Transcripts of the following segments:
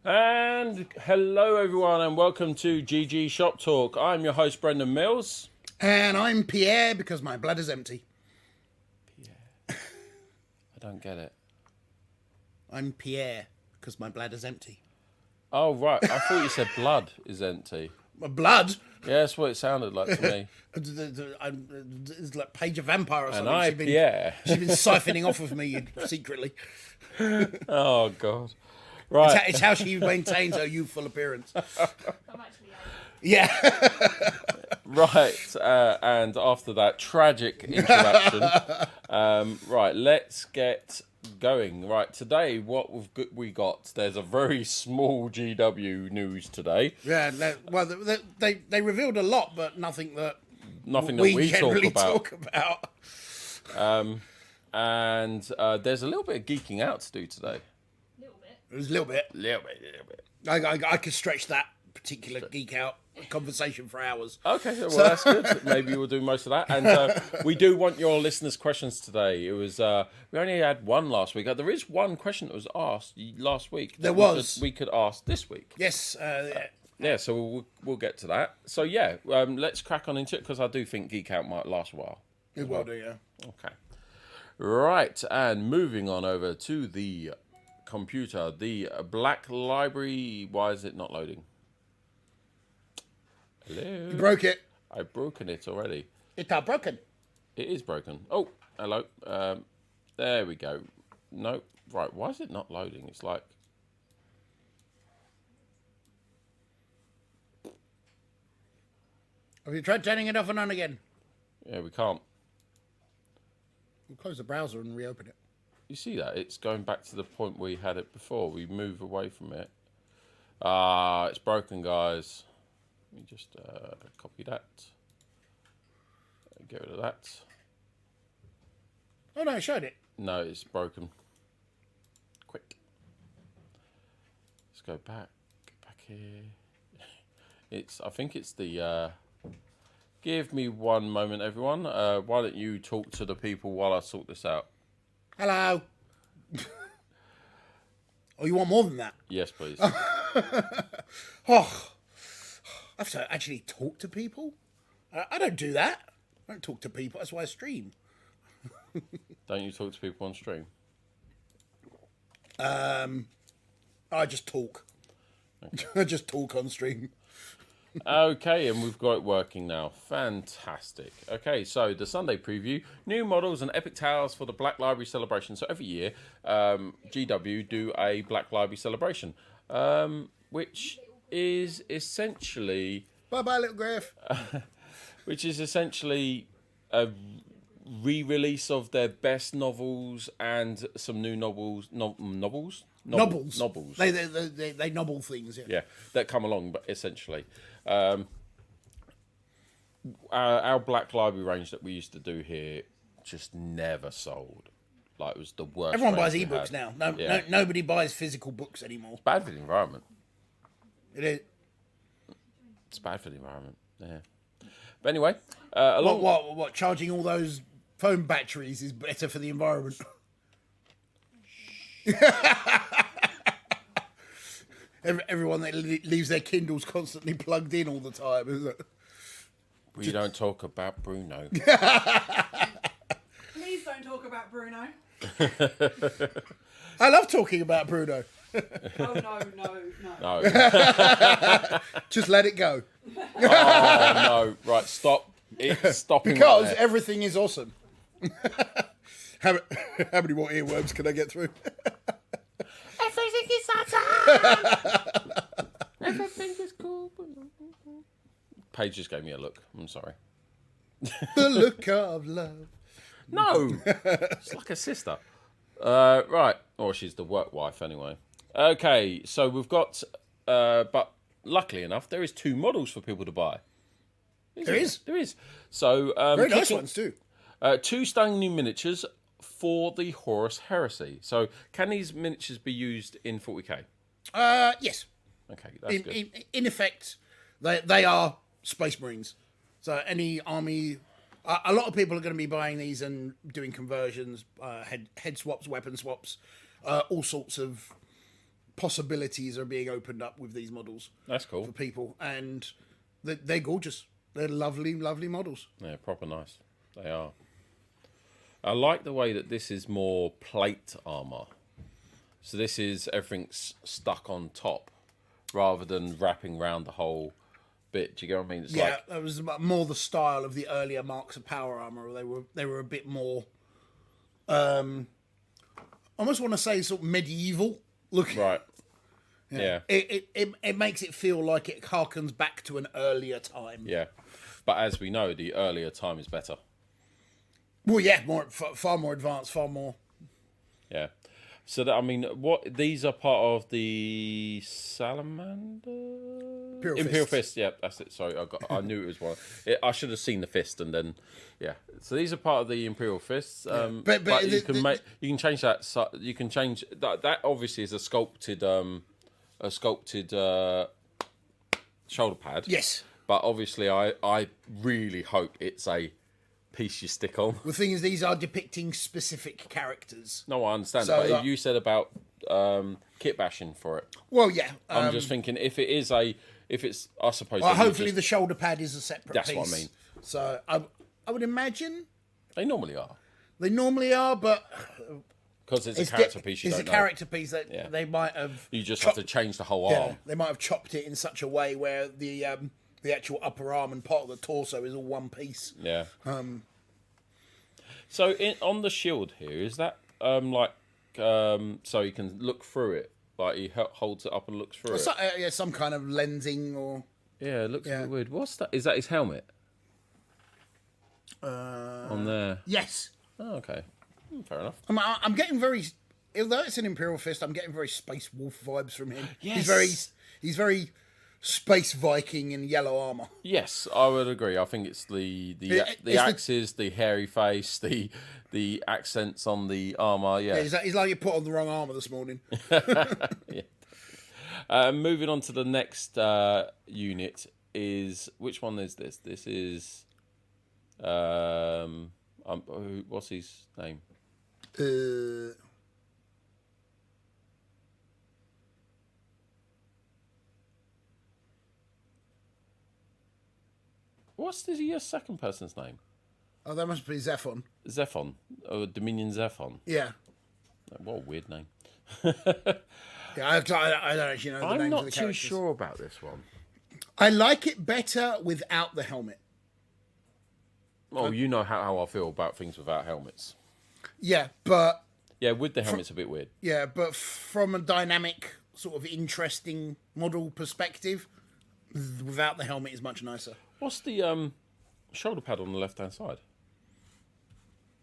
And hello, everyone, and welcome to GG Shop Talk. I'm your host, Brendan Mills. And I'm PeeAir because my blood is empty. PeeAir. I don't get it. I'm PeeAir because my blood is empty. Oh, right. I thought you said blood is empty. My blood? Yeah, that's what it sounded like to me. It's like Paige a Vampire or And something. I, PeeAir. She's been siphoning off of me secretly. Oh, God. Right. It's how she maintains her youthful appearance. I'm actually Yeah. Right. And after that tragic introduction, right, let's get going. Right, today, what we got, there's a very small GW news today. Yeah, well, they revealed a lot, but nothing that we generally talk about. And there's a little bit of geeking out to do today. It was a little bit. I could stretch that particular geek out conversation for hours. Okay, well, that's good. Maybe we'll do most of that. And we do want your listeners' questions today. It was we only had one last week. There is one question that was asked last week. We could ask this week. Yes. Yeah, so we'll get to that. So, yeah, let's crack on into it because I do think Geek Out might last a while. It will do, yeah. Okay. Right, and moving on over to the computer, the Black Library. Why is it not loading? Hello. You broke it. I've broken it already. It's not broken. It is broken. Oh, hello. There we go. No, right. Why is it not loading? It's like. Have you tried turning it off and on again? Yeah, we can't. We'll close the browser and reopen it. You see that? It's going back to the point we had it before. We move away from it. Ah, it's broken, guys. Let me just copy that. Get rid of that. Oh, no, I showed it. No, it's broken. Quick. Let's go back. Get back here. I think it's the... Give me one moment, everyone. Why don't you talk to the people while I sort this out? Hello. Oh, you want more than that? Yes, please. Oh, I have to actually talk to people? I don't do that. I don't talk to people. That's why I stream. Don't you talk to people on stream? I just talk. Okay. I just talk on stream. Okay, and we've got it working now. Fantastic. Okay, so the Sunday preview, new models and epic tales for the Black Library celebration. So every year, GW do a Black Library celebration, which is essentially... Bye-bye, little Griff. Which is essentially a re-release of their best novels and some new novels. Novels. They nobble things, yeah. Yeah, that come along, but essentially. Our Black Library range that we used to do here just never sold. Like, it was the worst. Everyone buys ebooks now. Nobody buys physical books anymore. It's bad for the environment. It is. It's bad for the environment, yeah. But anyway, what? Charging all those phone batteries is better for the environment. Everyone that leaves their Kindles constantly plugged in all the time, isn't it? We don't talk about Bruno. Please don't talk about Bruno. I love talking about Bruno. Oh, no. Just let it go. Oh, no. Right, stop. It's stopping. Because everything is awesome. How many more earworms can I get through? Everything is awesome. Everything is cool. Paige just gave me a look. I'm sorry. The look of love. No. It's like a sister. Right. Or she's the work wife anyway. Okay, so we've got... but luckily enough, there is 2 models for people to buy. There is? There is. So, very nice ones too. 2 stunning new miniatures for the Horus Heresy. So, can these miniatures be used in 40k? Yes. Okay, that's good. In effect, they are Space Marines. So any army... a lot of people are going to be buying these and doing conversions, head swaps, weapon swaps, all sorts of possibilities are being opened up with these models That's cool. for people, and they're gorgeous. They're lovely, lovely models. Yeah, proper nice. They are. I like the way that this is more plate armor. So this is everything's stuck on top, rather than wrapping around the whole bit. Do you get what I mean? It's Yeah, like, that was more the style of the earlier marks of power armor. They were a bit more, I almost want to say sort of medieval looking. right. Yeah. It makes it feel like it harkens back to an earlier time. Yeah. But as we know, the earlier time is better. Well, yeah, far more advanced, far more. Yeah. So that, I mean, what these are part of the salamander Imperial Fist. Yeah, that's it. Sorry, I knew it was one. I should have seen the fist and then, yeah. So these are part of the Imperial Fists. But you can change that. You can change that. That obviously is a sculpted shoulder pad. Yes. But obviously, I really hope it's a piece you stick on. The thing is, these are depicting specific characters. No, I understand. So, But you said about kit bashing for it. Well, yeah. I'm just thinking if it's, I suppose. Well, hopefully the shoulder pad is a separate That's piece. what I mean. So I would imagine They normally are. they normally are, but Because it's a character piece you it's don't a know. character piece that Yeah. they might have. You just have to change the whole arm. They might have chopped it in such a way where the actual upper arm and part of the torso is all one piece. Yeah. So on the shield here, is that so you can look through it? Like he holds it up and looks through it? Some kind of lensing or. Yeah, it looks a bit weird. What's that? Is that his helmet? On there. Yes. Oh, okay. Fair enough. I'm getting very. Although it's an Imperial Fist, I'm getting very Space Wolf vibes from him. Yes. He's very Space Viking in yellow armor. Yes, I would agree. I think it's the axes, the hairy face, the accents on the armor. Yeah, He's like you put on the wrong armor this morning. Moving on to the next unit is, which one is this? This is what's his name? What's the second person's name? Oh, that must be Zephon. Zephon, or Dominion Zephon. Yeah. What a weird name. Yeah, I don't actually know the I'm names not of the too characters. sure about this one. I like it better without the helmet. Oh, you know how I feel about things without helmets. Yeah, but Yeah, with the helmet's a bit weird. from a dynamic, sort of interesting model perspective, without the helmet is much nicer. What's the shoulder pad on the left-hand side?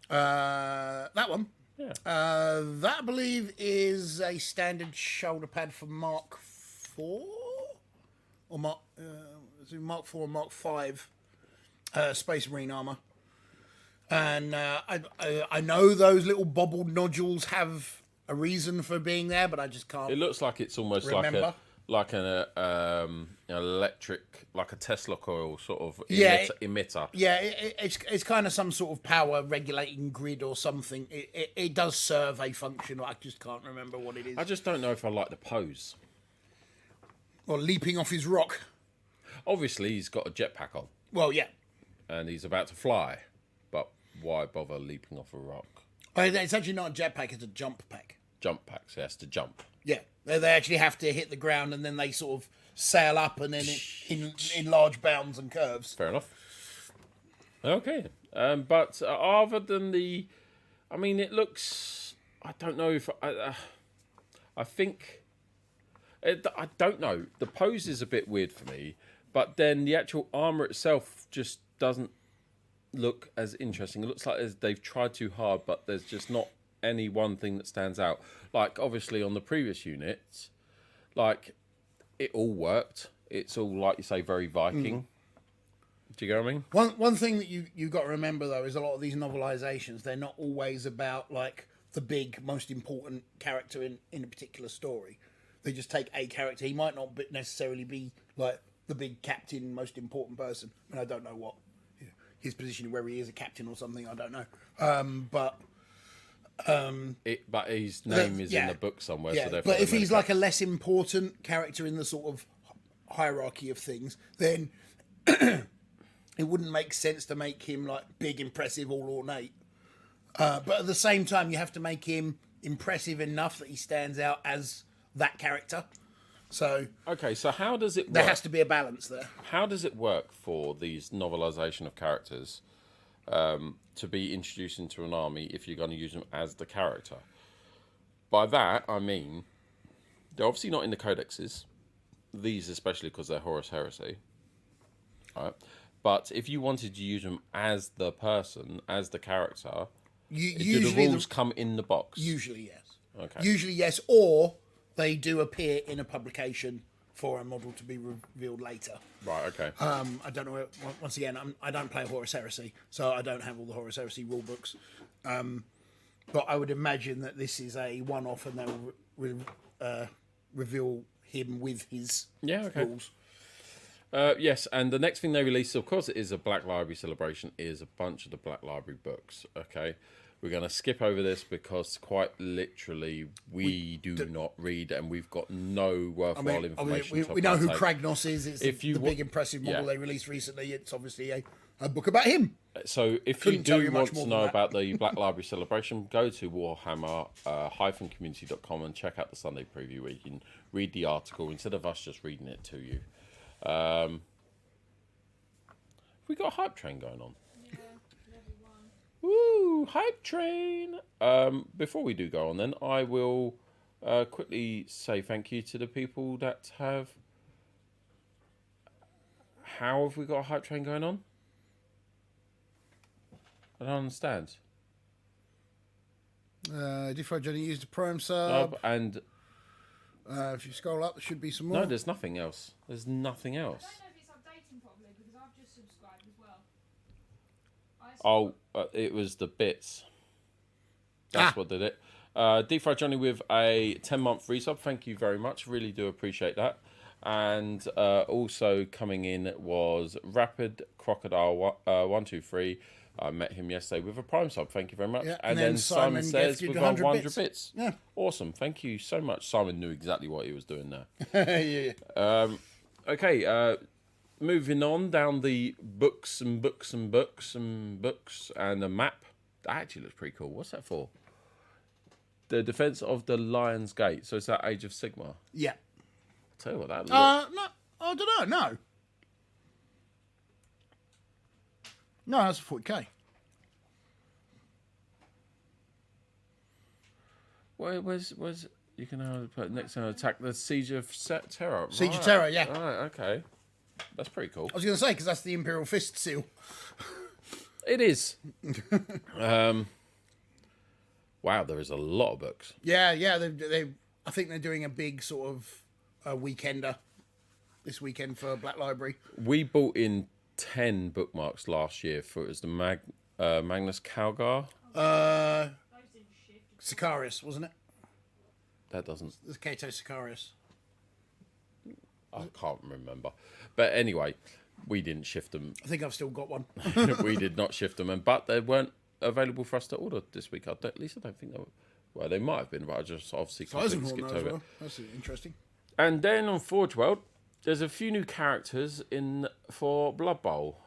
That one. Yeah. That I believe is a standard shoulder pad for Mark 4 or Mark 4 or Mark 5 Space Marine armor. And I know those little bobbled nodules have a reason for being there, but I just can't. It looks like it's almost remember. like an electric, like a Tesla coil sort of emitter. Yeah, it's kind of some sort of power regulating grid or something. It does serve a function. I just can't remember what it is. I just don't know if I like the pose. Or leaping off his rock. Obviously, he's got a jetpack on, Well, yeah. and he's about to fly. But why bother leaping off a rock? It's actually not a jetpack, it's a jump pack. Jump pack, so he has to jump. Yeah. They actually have to hit the ground and then they sort of sail up and then in large bounds and curves. Fair enough. Okay. But other than I mean, it looks. I don't know if I think. I don't know. The pose is a bit weird for me, but then the actual armor itself just doesn't look as interesting. It looks like they've tried too hard, but there's just not any one thing that stands out. Like obviously on the previous units, like it all worked. It's all, like you say, very Viking. Do you get what I mean? One thing that you got to remember though is a lot of these novelizations, they're not always about like the big most important character in a particular story. They just take a character. He might not necessarily be like the big captain, most important person. I mean, I don't know what his position, where he is a captain or something. I don't know. But But his name is in yeah. the book somewhere. Yeah, So therefore but if they he's make like a less important character in the sort of hierarchy of things, then it wouldn't make sense to make him like big, impressive, all ornate. But at the same time, you have to make him impressive enough that he stands out as that character. So Okay, so how does it work? there has to be a balance there. How does it work for these novelisation of characters to be introduced into an army if you're going to use them as the character? By that, I mean, they're obviously not in the codexes. These especially because they're Horus Heresy. Right? But if you wanted to use them as the person, as the character, do the rules come in the box? Usually, yes. Okay. Usually, yes, or they do appear in a publication for a model to be revealed later. Right, okay. I don't know. Once again, I don't play Horus Heresy, so I don't have all the Horus Heresy rule books. But I would imagine that this is a one-off, and they'll reveal him with his rules. Yes, and the next thing they release, of course, it is a Black Library celebration, is a bunch of the Black Library books. Okay, we're going to skip over this because quite literally we do not read, and we've got no worthwhile information. We know who Kragnos is. It's the big impressive model they released recently. It's obviously a book about him. So if you do want to know about the Black Library celebration, go to warhammer-community.com and check out the Sunday preview where you can read the article instead of us just reading it to you. We got a hype train going on. Yeah, level 1. Woo, hype train. Before we do go on then, I will quickly say thank you to the people that have... How have we got a hype train going on? I don't understand. Diffro Johnny used a Prime sub. And if you scroll up, there should be some more. no, there's nothing else. There's nothing else. I don't know if it's updating properly because I've just subscribed as well. It was the bits. That's what did it. Defry Johnny with a 10-month resub. Thank you very much. Really do appreciate that. And also coming in was Rapid Crocodile 123. I met him yesterday with a Prime sub. Thank you very much. Yeah, and then Simon says with 100 bits. Yeah. Awesome. Thank you so much. Simon knew exactly what he was doing there. Yeah. Okay. Moving on down the books and books and books and books and a map. That actually looks pretty cool. What's that for? The Defense of the Lion's Gate. So it's that Age of Sigmar. Yeah. I'll tell you what that looks. No, I don't know. No. No, that's a 40k. Where's you can put next time attack the Siege of Terror. Siege of Terror, yeah. Right, okay. That's pretty cool. I was going to say, because that's the Imperial Fist seal. It is. Wow, there is a lot of books. Yeah. I think they're doing a big sort of weekender this weekend for Black Library. We bought in 10 bookmarks last year for it was the Magnus Calgar. Sicarius, wasn't it? That doesn't. It's Cato Sicarius. I can't remember. But anyway, we didn't shift them. I think I've still got one. We did not shift them, but they weren't available for us to order this week. At least I don't think they were. Well, they might have been, but I just obviously completely skipped over it. That's interesting. And then on Forge World, there's a few new characters in for Blood Bowl.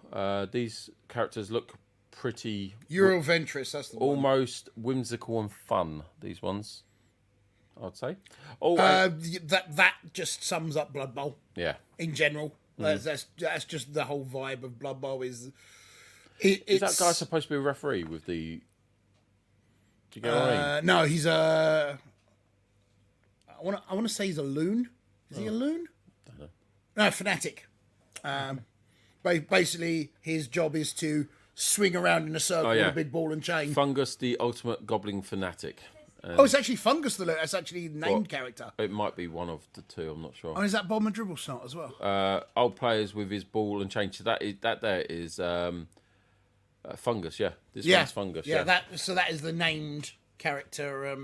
These characters look pretty... Euroventris, that's the one. Almost whimsical and fun, these ones, I'd say. Oh, that just sums up Blood Bowl. Yeah. In general. That's just the whole vibe of Blood Bowl is... Is that guy supposed to be a referee with the... Do you get what I mean? No, he's a... I want to say he's a loon. Is he a loon? Don't know. No, fanatic. Basically, his job is to swing around in a circle with a big ball and chain. Fungus, the ultimate goblin fanatic. It's actually Fungus the loon. That's actually the named character. It might be one of the two, I'm not sure. Oh, is that Bomb and Dribble Snot as well? Old players with his ball and chain. So that there is Fungus, yeah. This one's Fungus, yeah. That is the named character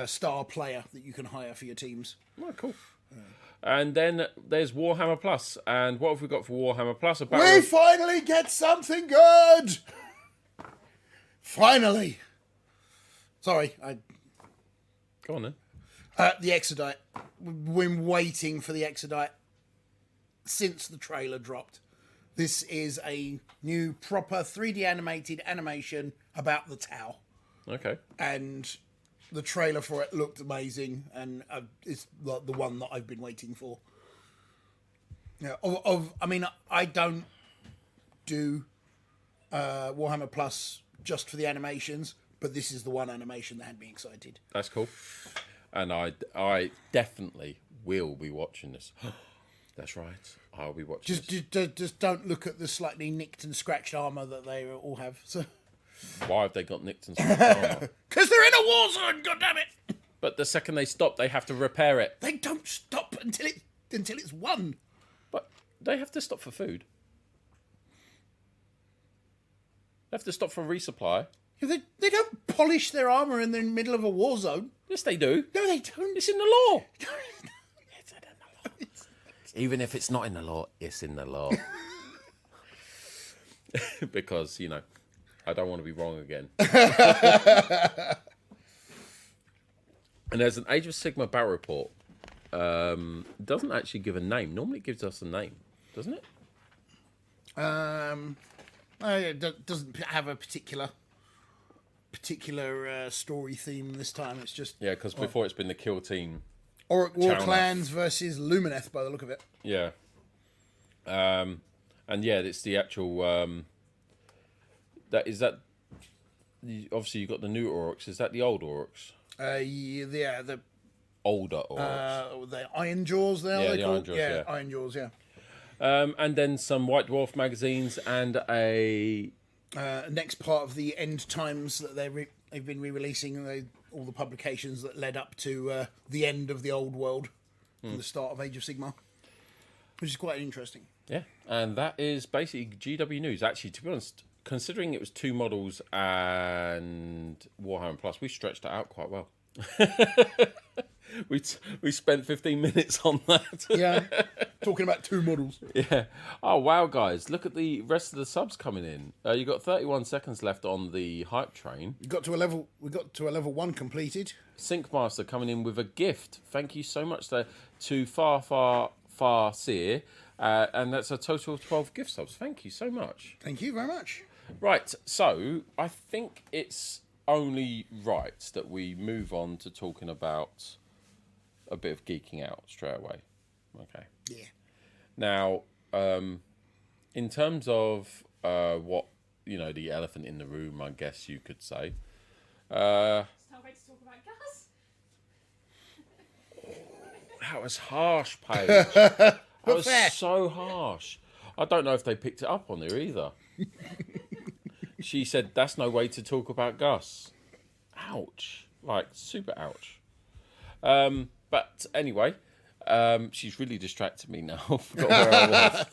star player that you can hire for your teams. Oh, cool. And then there's Warhammer Plus. And what have we got for Warhammer Plus? We finally get something good! Finally! Sorry, Go on then. the Exodite. We've been waiting for the Exodite since the trailer dropped. This is a new proper 3D animated animation about the Tau. Okay. And the trailer for it looked amazing, and it's like the one that I've been waiting for. Yeah, I mean, I don't do Warhammer Plus just for the animations, but this is the one animation that had me excited. That's cool. And I definitely will be watching this. That's right. I'll be watching this. Just don't look at the slightly nicked and scratched armor that they all have. So. Why have they got nicked and scratched armor? Because they're in a war zone, goddammit! But the second they stop, they have to repair it. They don't stop until it's won. But they have to stop for food. They have to stop for resupply. They don't polish their armor in the middle of a war zone. Yes, they do. No, they don't. It's in the law. It's in the law. Even if it's not in the law, it's in the law. Because, you know, I don't want to be wrong again. And there's an Age of Sigma battle report. Doesn't actually give a name. Normally it gives us a name, doesn't it? It doesn't have a particular story theme this time. It's just Yeah, because before it's been the kill team. War Channel. Clans versus Lumineth by the look of it. Yeah. And yeah, it's the actual. Obviously, you've got the new Aurochs. Is that the old Aurochs? Yeah, the Older Aurochs. the Iron Jaws. Yeah, They the called? Iron Jaws, Yeah, yeah. Iron Jaws. Yeah. And then some White Dwarf magazines and a. Next part of the End Times that they've been re-releasing, all the publications that led up to the end of the old world and the start of Age of Sigmar, which is quite interesting. Yeah, and that is basically GW News. Actually, to be honest, considering it was 2 models and Warhammer Plus, we stretched it out quite well. we spent 15 minutes on that. Yeah, talking about 2 models. Yeah. Oh wow, guys! Look at the rest of the subs coming in. You got 31 seconds left on the hype train. We got to a level 1 completed. Syncmaster coming in with a gift. Thank you so much there to Far Seer, and that's a total of 12 gift subs. Thank you so much. Thank you very much. Right, so I think it's only right that we move on to talking about a bit of geeking out straight away. Okay. Yeah. Now, in terms of what, the elephant in the room, I guess you could say. Can't wait to talk about gas. That was harsh, Paige. That was fair. so harsh. I don't know if they picked it up on there either. She said, that's no way to talk about Gus. Ouch. Like, super ouch. But anyway, she's really distracted me now. I forgot where I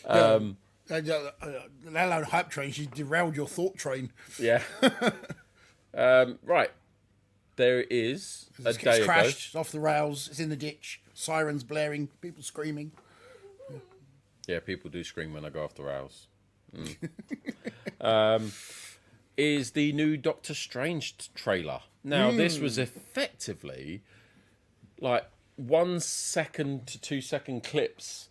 was. That alone hype train, she derailed your thought train. Yeah. Right. There is a It's day ago. crashed, it's off the rails, it's in the ditch, sirens blaring, people screaming. Yeah, people do scream when I go off the rails. Is the new Doctor Strange trailer. Now, this was effectively like 1 second to 2 second clips,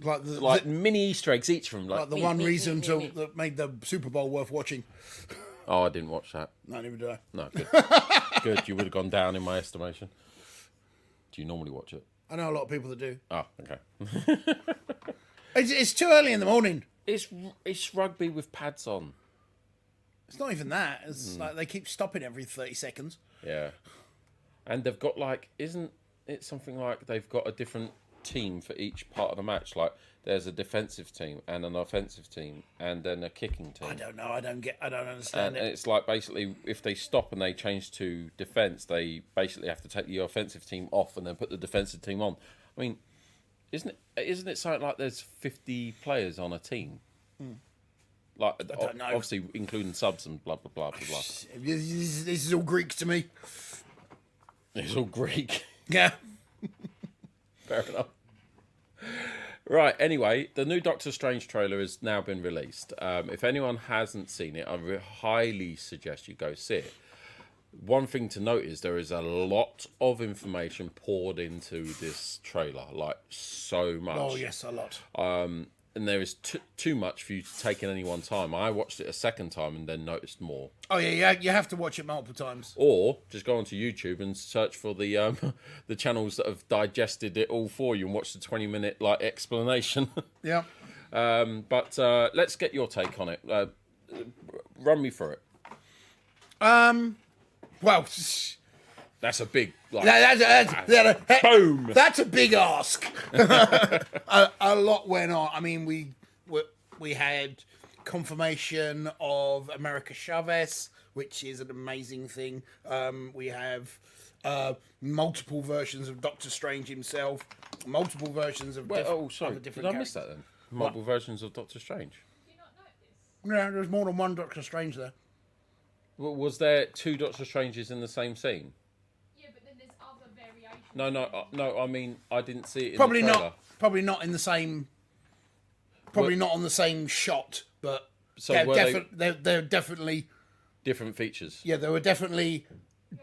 Like mini Easter eggs each of them. the one reason that made the Super Bowl worth watching. Oh, I didn't watch that. No, neither did I. No, good. Good, you would have gone down in my estimation. Do you normally watch it? I know a lot of people that do. Oh, okay. It's too early in the morning. It's rugby with pads on. It's not even that. It's like they keep stopping every 30 seconds. Yeah. And they've got isn't it something like they've got a different team for each part of the match? Like there's a defensive team and an offensive team and then a kicking team. I don't know. I don't And understand it. it's like basically if they stop and they change to defense, they basically have to take the offensive team off and then put the defensive team on. I mean, isn't it something like there's 50 players on a team? Like I don't know. Obviously including subs and blah blah blah blah blah. This is all Greek to me. It's all Greek. Yeah. Fair enough. Right, anyway, the new Doctor Strange trailer has now been released. If anyone hasn't seen it, I highly suggest you go see it. one thing to note is there is a lot of information poured into this trailer, like so much. Oh yes, a lot. And there is too much for you to take in any one time. I watched it a second time and then noticed more. Oh yeah, you have to watch it multiple times. Or just go onto YouTube and search for the the channels that have digested it all for you and watch the 20-minute like explanation. Yeah. But let's get your take on it. Run me through it. Well, That's a big like. boom. That's a big ask. a lot went on. I mean, we had confirmation of America Chavez, which is an amazing thing. We have multiple versions of Doctor Strange himself, multiple versions of Sorry, different did I miss that then? Multiple versions of Doctor Strange. Do you not know this? Yeah, there's more than one Doctor Strange there. Was there two Doctor Stranges in the same scene? Yeah, but then there's other variations. No. I mean, I didn't see it in Probably the trailer. not. Probably not in the same. Probably not on the same shot, but So they're, were they're definitely. different features? Yeah, there were definitely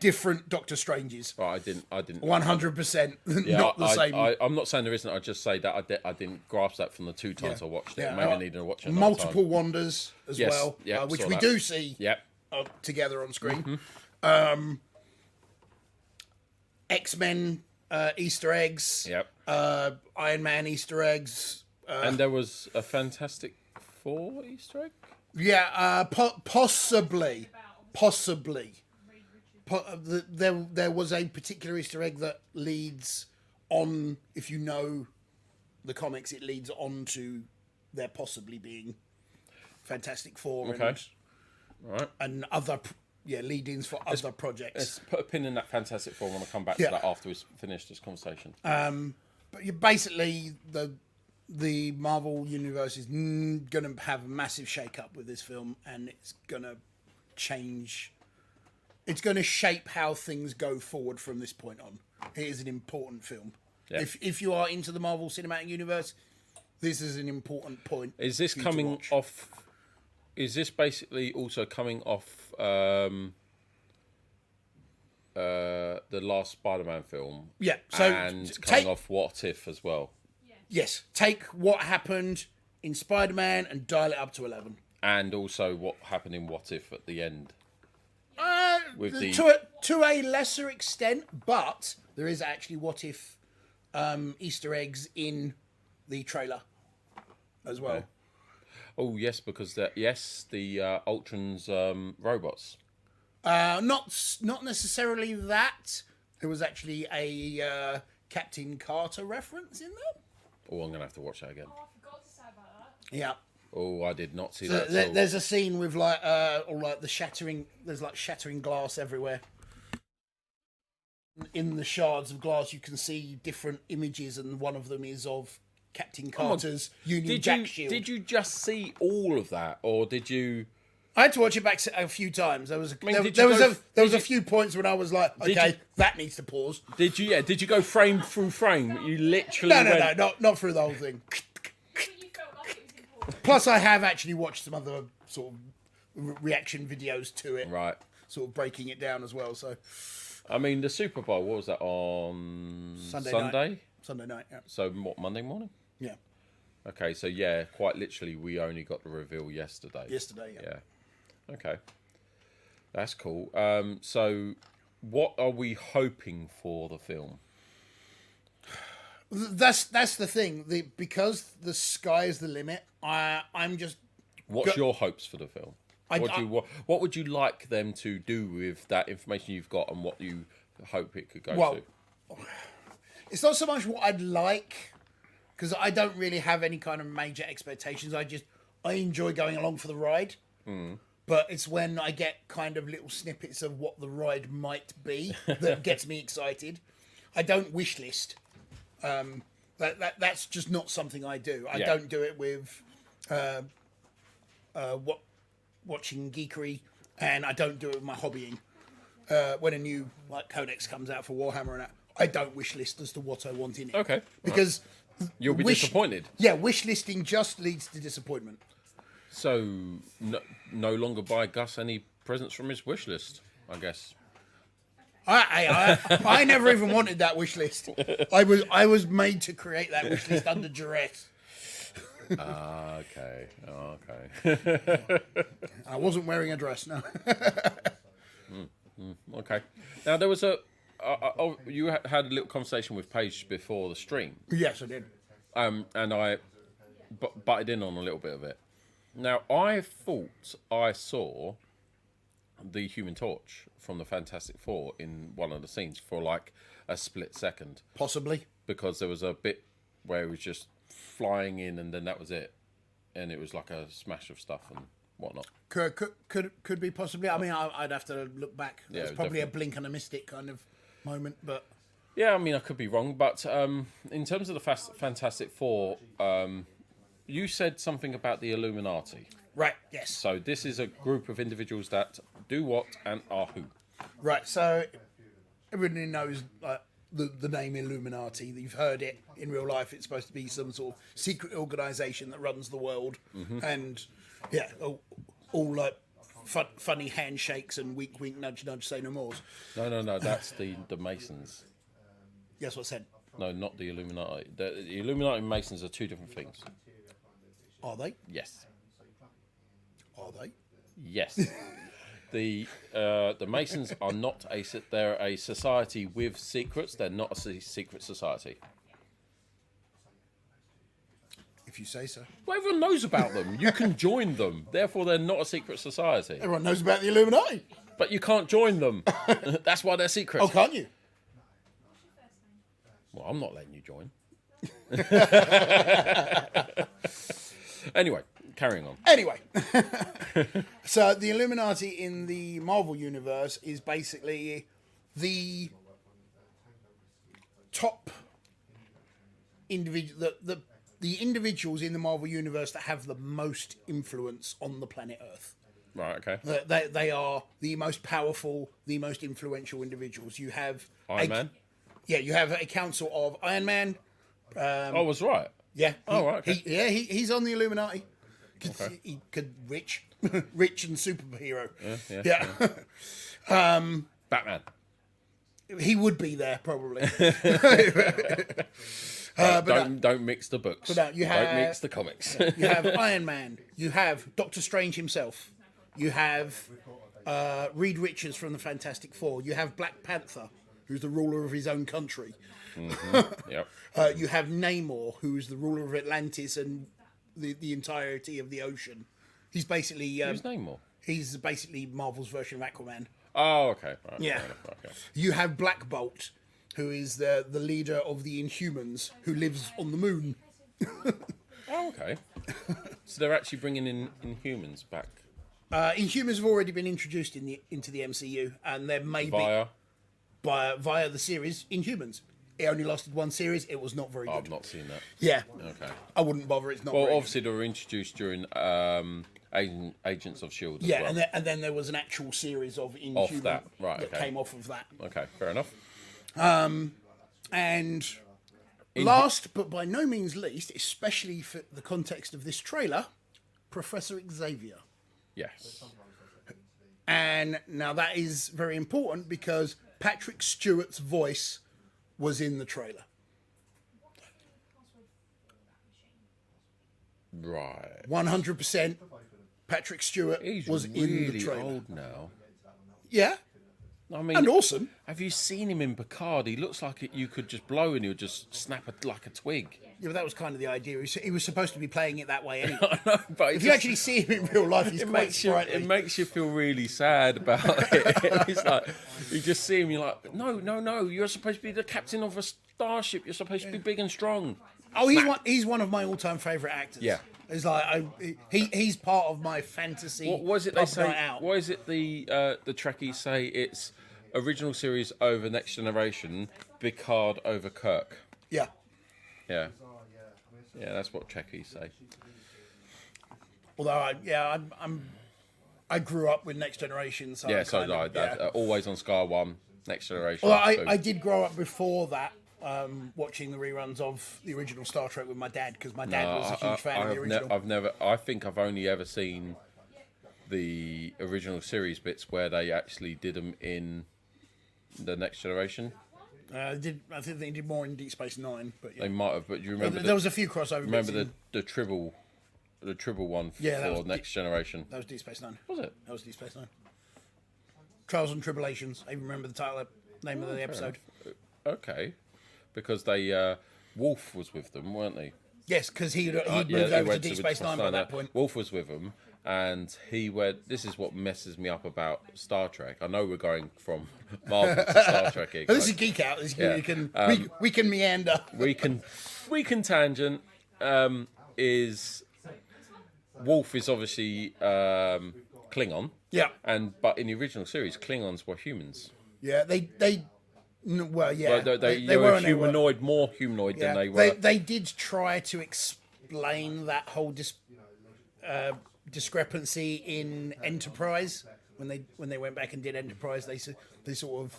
different Doctor Stranges. Oh, I didn't. 100%, Yeah, not the same. I'm not saying there isn't. I just say that I didn't grasp that from the two times I watched it. Yeah, Maybe I need to watch it another multiple time. wonders as Yes, well, yeah, which saw we that. do see Yep. together on screen. Mm-hmm. X-Men Easter eggs. Yep. Iron Man Easter eggs. And there was a Fantastic Four Easter egg. Yeah, possibly. There was a particular Easter egg that leads on. If you know the comics, it leads on to there possibly being Fantastic Four Okay. Right. and other lead-ins for other projects. Let's put a pin in that Fantastic Four. I want to come back Yeah. to that after we've finished this conversation. But you basically the Marvel universe is going to have a massive shake-up with this film, and it's going to change. It's going to shape how things go forward from this point on. It is an important film. Yeah. If you are into the Marvel Cinematic Universe, this is an important point. Is this for you to coming watch. off? Is this basically also coming off the last Spider-Man film? Yeah, so and coming off What If as well, Yes, take what happened in Spider-Man and dial it up to 11. and also what happened in What If at the end. With the- To a lesser extent, but there is actually What If Easter eggs in the trailer as well. Okay. Oh yes, because the Ultron's robots. Not necessarily that. There was actually a Captain Carter reference in there. Oh, I'm gonna have to watch that again. Oh, I forgot to say about that. Yeah. Oh, I did not see So that. at all. there's a scene with the shattering. There's like shattering glass everywhere. In the shards of glass, you can see different images, and one of them is of Captain Carter's Union Jack shield. Did you just see all of that, or did you? I had to watch it back a few times. There was did you a few points when I was like, okay, that needs to pause. Did you? Yeah. Did you go frame through frame? You literally. No, not through the whole thing. But you felt like it was important. Plus, I have actually watched some other sort of reaction videos to it, Right. sort of breaking it down as well. So I mean, the Super Bowl. What was that on Sunday night. Yeah. So what? Monday morning. Yeah. Okay, so yeah, quite literally, we only got the reveal yesterday. Yesterday, yeah. Okay. That's cool. So what are we hoping for the film? That's the thing. Because the sky is the limit. I'm just. What's your hopes for the film? What would you like them to do with that information you've got, and what you hope it could go to? It's not so much what I'd like, because I don't really have any kind of major expectations. I enjoy going along for the ride. But it's when I get kind of little snippets of what the ride might be that gets me excited. I don't wish list. That's just not something I do. I don't do it with watching geekery, and I don't do it with my hobbying. When a new codex comes out for Warhammer and that, I don't wish list as to what I want in it. Okay. Because You'll be disappointed. Yeah, wish listing just leads to disappointment. So no longer buy Gus any presents from his wish list, I guess. I never even wanted that wish list. I was made to create that wish list under duress. Okay. I wasn't wearing a dress, no. Okay. Now there was you had a little conversation with Paige before the stream, Yes, I did. and I butted in on a little bit of it. Now I thought I saw the Human Torch from the Fantastic Four in one of the scenes for like a split second, Possibly. because there was a bit where it was just flying in, and then that was it, and it was like a smash of stuff and whatnot. Could be possibly. I mean, I'd have to look back. Yeah, It's probably definitely. a blink and a mistake kind of moment, but Yeah, I mean, I could be wrong, but in terms of the Fantastic Four, you said something about the Illuminati. right. Yes. So this is a group of individuals that do what and are who. Right. So everybody knows the name Illuminati. You've heard it in real life. It's supposed to be some sort of secret organisation that runs the world, and yeah, all like funny handshakes and wink, wink, nudge, nudge, say no more. No, that's the Masons. Yes, what I said. No, not the Illuminati. The Illuminati and Masons are two different things. Are they? Yes. Are they? Yes. The Masons are not they're a society with secrets. They're not a secret society. If you say so. Well, everyone knows about them. You can join them. Therefore, they're not a secret society. Everyone knows about the Illuminati. But you can't join them. That's why they're secret. Oh, can't you? Well, I'm not letting you join. Anyway, carrying on. Anyway, so the Illuminati in the Marvel universe is basically the top individual, the individuals in the Marvel universe that have the most influence on the planet Earth. Right, okay. They are the most powerful, the most influential individuals. You have Iron Man? Yeah, you have a council of Iron Man. I was right. Yeah. Oh, right, okay. He's on the Illuminati. Okay. He could rich and superhero. Yeah. Batman. He would be there probably. Don't mix the books. no, you Don't have- mix the comics. You have Iron Man. You have Doctor Strange himself. You have Reed Richards from the Fantastic Four. You have Black Panther, who's the ruler of his own country. Yep. You have Namor, who's the ruler of Atlantis and the entirety of the ocean. He's basically Who's Namor? he's basically Marvel's version of Aquaman. Oh, okay. Right, Yeah. fair enough, okay. You have Black Bolt, who is the leader of the Inhumans, who lives on the moon. Oh, okay. So they're actually bringing in Inhumans back Inhumans have already been introduced into the MCU, and there may be via the series Inhumans. It only lasted one series. It was not very good. I've not seen that. Yeah, Okay. I wouldn't bother. It's not. Well, very obviously they were introduced during Agents of Shield. good. Yeah, as well. and then there was an actual series of Inhumans that, right, okay. came off of that. Okay, fair enough. And last, but by no means least, especially for the context of this trailer, Professor Xavier. Yes. And now that is very important because Patrick Stewart's voice was in the trailer. Right. 100% Patrick Stewart He's was really in the trailer. old now. Yeah, I mean, and awesome. have you seen him in Picard? He looks like you could just blow and he'll just snap like a twig. Yeah, but that was kind of the idea. He was supposed to be playing it that way anyway. I know, but If you actually see him in real life, he's it quite makes you sprightly. it makes you feel really sad about it. It's like you just see him, you're like, no, you're supposed to be the captain of a starship. You're supposed to be big and strong. Oh, he's one of my all-time favourite actors. Yeah. It's like he's part of my fantasy. What was it they pub say? night out. What is it the Trekkies say? It's original series over Next Generation, Picard over Kirk. Yeah. Yeah, that's what Trekkies say. Although I grew up with Next Generation, so Yeah, I so kind of, did I. yeah. Always on Sky One, Next Generation. Well, so- I did grow up before that, watching the reruns of the original Star Trek with my dad because my dad was a huge fan of the original. I've never. I think I've only ever seen the original series bits where they actually did them in the Next Generation? I think they did more in Deep Space Nine, but yeah. They might have, but you remember There was a few crossover. remember bits the Tribble, one Yeah, that for was Next Generation. that was Deep Space Nine. Was it? That was Deep Space Nine. Trials and Tribulations. I even remember the title, name of the episode. Okay, because they Wolf was with them, weren't they? Yes, because he'd moved they over to went Deep Space Nine by that point. Wolf was with them, and he went. This is what messes me up about Star Trek. I know we're going from Marvel to Star Trek here. Oh, this is guys. geek out. Yeah. We can meander. we can tangent. Is Wolf is obviously Klingon. Yeah, But in the original series, Klingons were humans. yeah. Well, yeah. Well, they were were and they weren't. humanoid, more humanoid Yeah. than they were. They did try to explain that whole discrepancy in Enterprise when they went back and did Enterprise. They sort of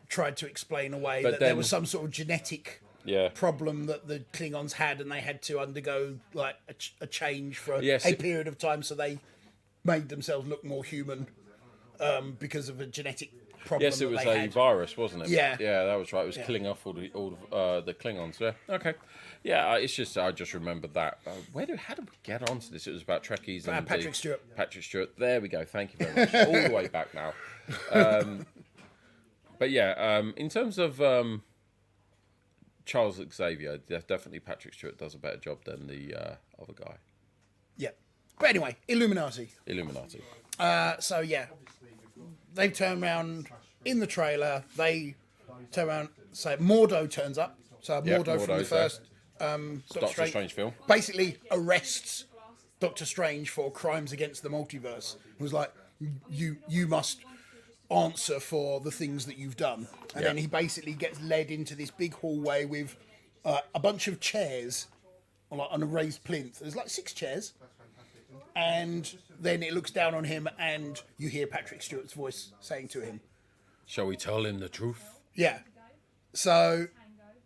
tried to explain away But that there then- was some sort of genetic Yeah. problem that the Klingons had, and they had to undergo like a change for Yes, a period of time, so they made themselves look more human because of a genetic problem. Yes, it that was they a had. virus, wasn't it? Yeah. Yeah, that was right. It was killing off all the Klingons. Yeah. Okay. Yeah, it's just I just remembered that. How did we get onto this? It was about Trekkies and Patrick Stewart. Patrick Stewart. There we go. Thank you very much. All the way back now. But yeah, in terms of Charles Xavier, definitely Patrick Stewart does a better job than the other guy. Yeah. But anyway, Illuminati. So yeah, they turn around in the trailer. They turn around, say Mordo turns up. So Mordo from the Mordo's there. first Doctor Strange film. basically arrests Doctor Strange for crimes against the multiverse. It was like, you must answer for the things that you've done. And then he basically gets led into this big hallway with a bunch of chairs on a raised plinth. There's like 6 chairs. And then it looks down on him, and you hear Patrick Stewart's voice saying to him, Shall we tell him the truth? yeah. So,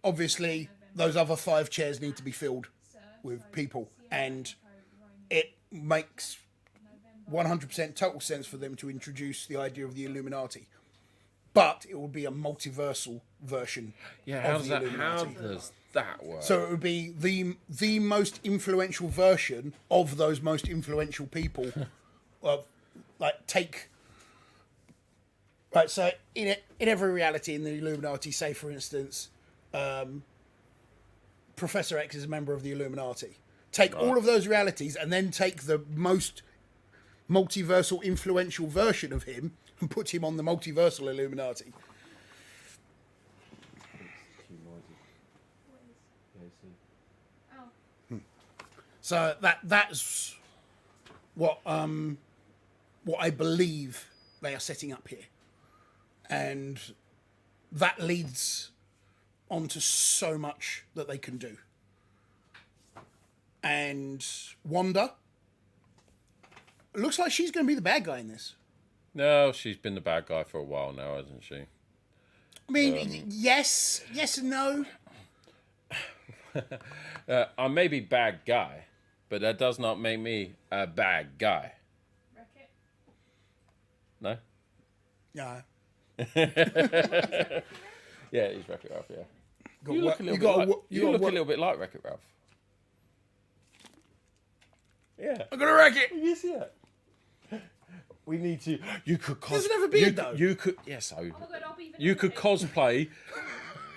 obviously, those other 5 chairs need to be filled with people. And it makes 100% total sense for them to introduce the idea of the Illuminati. But it will be a multiversal version of the Illuminati. How does that work? So it would be the most influential version of those most influential people. Right, so in every reality in the Illuminati, say for instance, Professor X is a member of the Illuminati. Take all of those realities and then take the most multiversal influential version of him and put him on the multiversal Illuminati. So that's what I believe they are setting up here, and that leads on to so much that they can do. And Wanda looks like she's going to be the bad guy in this. No, she's been the bad guy for a while now, hasn't she? I mean, yes and no. I may be bad guy, but that does not make me a bad guy. Wreck-It. No? Yeah. Yeah, it's Wreck-It Ralph, yeah. You look a little bit like Wreck-It Ralph. Yeah. I'm gonna wreck it. You see it? We need to. You could cosplay. Doesn't have a beard, though. You could. Yes, Oh my god, I'll be you could cosplay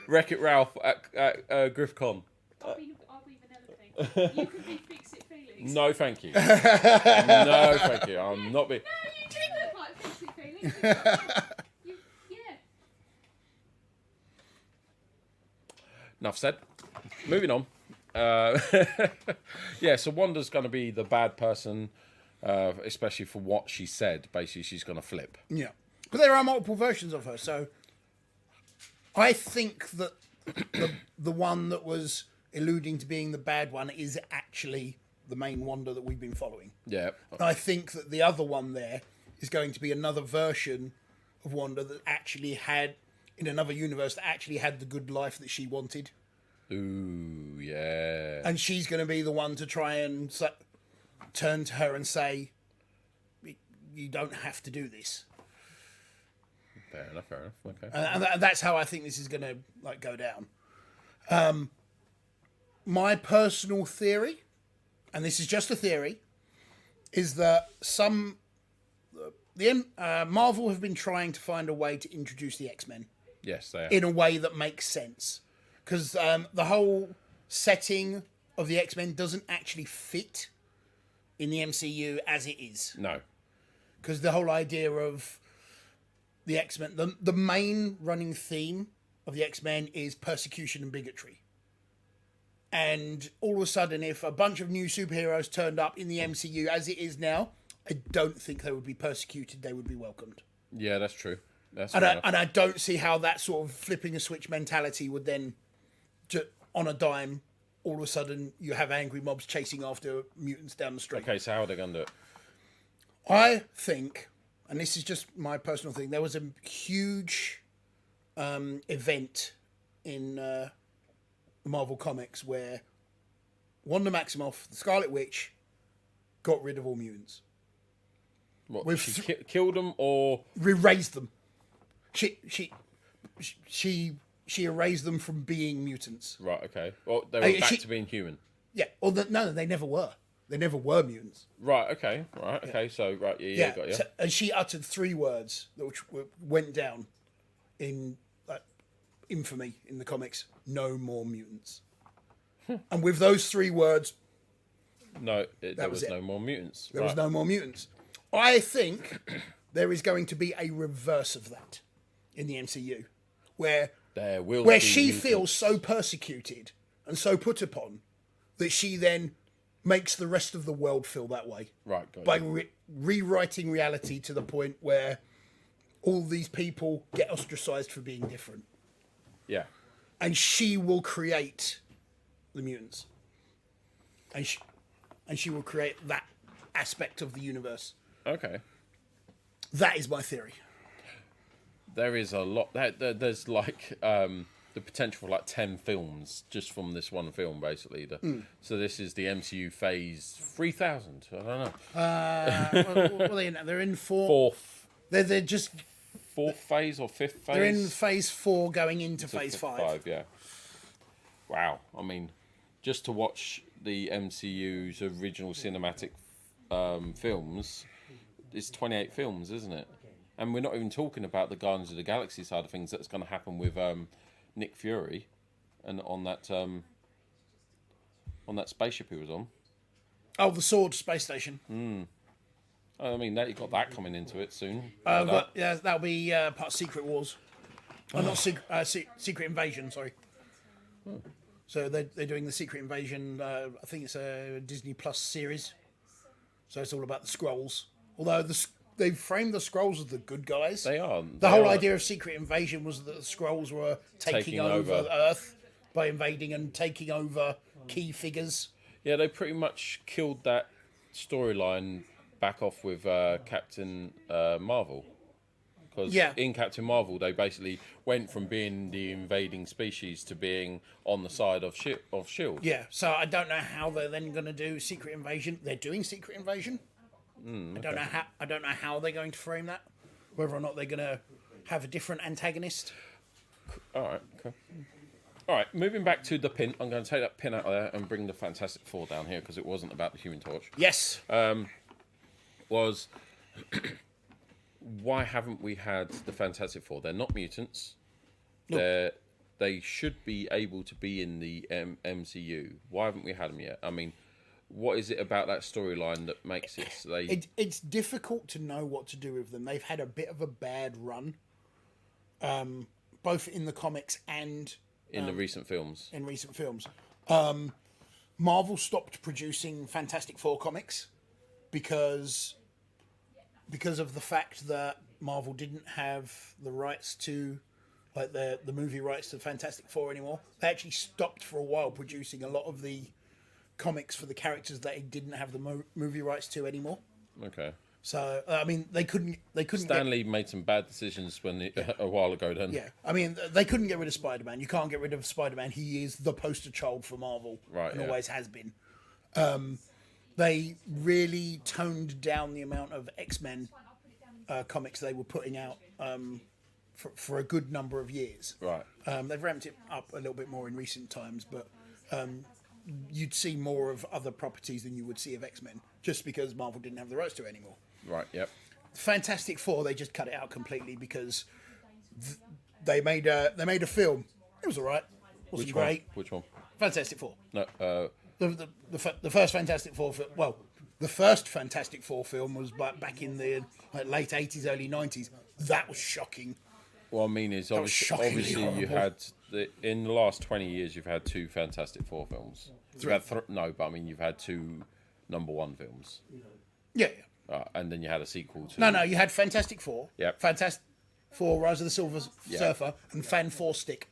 Wreck-It Ralph at GriffCon. I'll be Vanellope. You could be Fix It Felix. No, thank you. No, thank you. I'm not being. No, you do look like Fix It Felix. Yeah. Enough said. Moving on. Yeah, so Wanda's going to be the bad person, especially for what she said. Basically, she's going to flip. Yeah. But there are multiple versions of her, so I think that the one that was alluding to being the bad one is actually the main Wanda that we've been following. Yeah. And I think that the other one there is going to be another version of Wanda that actually had, in another universe, that actually had the good life that she wanted. Ooh, yeah. And she's going to be the one to try and turn to her and say, you don't have to do this. Fair enough. Okay. And that's how I think this is going to like go down. My personal theory, and this is just a theory, is that Marvel have been trying to find a way to introduce the X-Men Yes, they are. in a way that makes sense, because the whole setting of the X-Men doesn't actually fit in the MCU as it is. No. Because the whole idea of the X-Men, the main running theme of the X-Men is persecution and bigotry. And all of a sudden, if a bunch of new superheroes turned up in the MCU as it is now, I don't think they would be persecuted. They would be welcomed. Yeah, that's true. That's And fair enough. I don't see how that sort of flipping a switch mentality would then, on a dime, all of a sudden you have angry mobs chasing after mutants down the street. Okay, so how are they going to do it? I think, and this is just my personal thing, there was a huge event in the Marvel Comics where Wanda Maximoff, the Scarlet Witch, got rid of all mutants. What, With she killed them or... Erased them. She erased them from being mutants. Right, okay. Well, they were back she- to being human. Yeah. Or no, they never were. They never were mutants. Right, okay. So, right, yeah, got you. So, and she uttered 3 words which went down in infamy in the comics: "No more mutants." And with those 3 words, No, there was was it. no more mutants. there was no more mutants. I think there is going to be a reverse of that in the MCU, where There will where be she mutants. feels so persecuted and so put upon that she then makes the rest of the world feel that way. Right, got By you. rewriting reality to the point where all these people get ostracized for being different. Yeah. And she will create the mutants. And she will create that aspect of the universe. Okay. That is my theory. There is a lot. There's like the potential for like 10 films just from this one film, basically. So this is the MCU phase 3000. I don't know. What are they in? They're in 4. Fourth They're just phase or fifth phase? they're in phase 4 going into phase 5. Yeah. Wow. I mean, just to watch the MCU's original cinematic films, it's 28 films, isn't it? And we're not even talking about the Guardians of the Galaxy side of things that's going to happen with Nick Fury and on that spaceship he was on. Oh, the Sword space station. I mean, you got that coming into it soon. But yeah, that'll be part of Secret Wars. Oh, not Secret Invasion. Sorry. So they're doing the Secret Invasion. I think it's a Disney Plus series. So it's all about the Skrulls. Although they framed the Skrulls as the good guys. They are. The whole idea of Secret Invasion was that the Skrulls were taking over Earth by invading and taking over key figures. Yeah, they pretty much killed that storyline back off with Captain Marvel. Because in Captain Marvel, they basically went from being the invading species to being on the side of S.H.I.E.L.D. Yeah, so I don't know how they're then going to do Secret Invasion. They're doing Secret Invasion. I don't know how they're going to frame that. Whether or not they're going to have a different antagonist. All right, okay. All right, moving back to the pin. I'm going to take that pin out of there and bring the Fantastic Four down here because it wasn't about the Human Torch. Yes. Was why haven't we had the Fantastic Four? They're not mutants. Nope. They should be able to be in the MCU. Why haven't we had them yet? I mean, what is it about that storyline that makes it? It's difficult to know what to do with them. They've had a bit of a bad run, both in the comics and in the recent films. in recent films. Marvel stopped producing Fantastic Four comics because of the fact that Marvel didn't have the rights to, like the movie rights to Fantastic Four anymore. They actually stopped for a while producing a lot of the comics for the characters that they didn't have the movie rights to anymore. Okay. So I mean, they couldn't. Stanley made some bad decisions a while ago. Then. Yeah, I mean, they couldn't get rid of Spider-Man. You can't get rid of Spider-Man. He is the poster child for Marvel, Right, and yeah. always has been. They really toned down the amount of X-Men comics they were putting out for a good number of years. Right. They've ramped it up a little bit more in recent times, but you'd see more of other properties than you would see of X-Men, just because Marvel didn't have the rights to it anymore. Right. Yep. Fantastic Four, they just cut it out completely because they made a film. It was all right. Wasn't Which great. one? Which one? Fantastic Four. No. The first Fantastic Four film. Well, the first Fantastic Four film was back in the late 80s, early 90s. That was shocking. What I mean is, was shockingly obviously you horrible. had in the last 20 years, you've had 2 Fantastic Four films. You've had no, but I mean you've had 2 number 1 films, Yeah. and then you had a sequel to. No, you had Fantastic Four. Yep. Fantastic Four, Rise of the Silver Yeah. Surfer, and Fan Four Stick.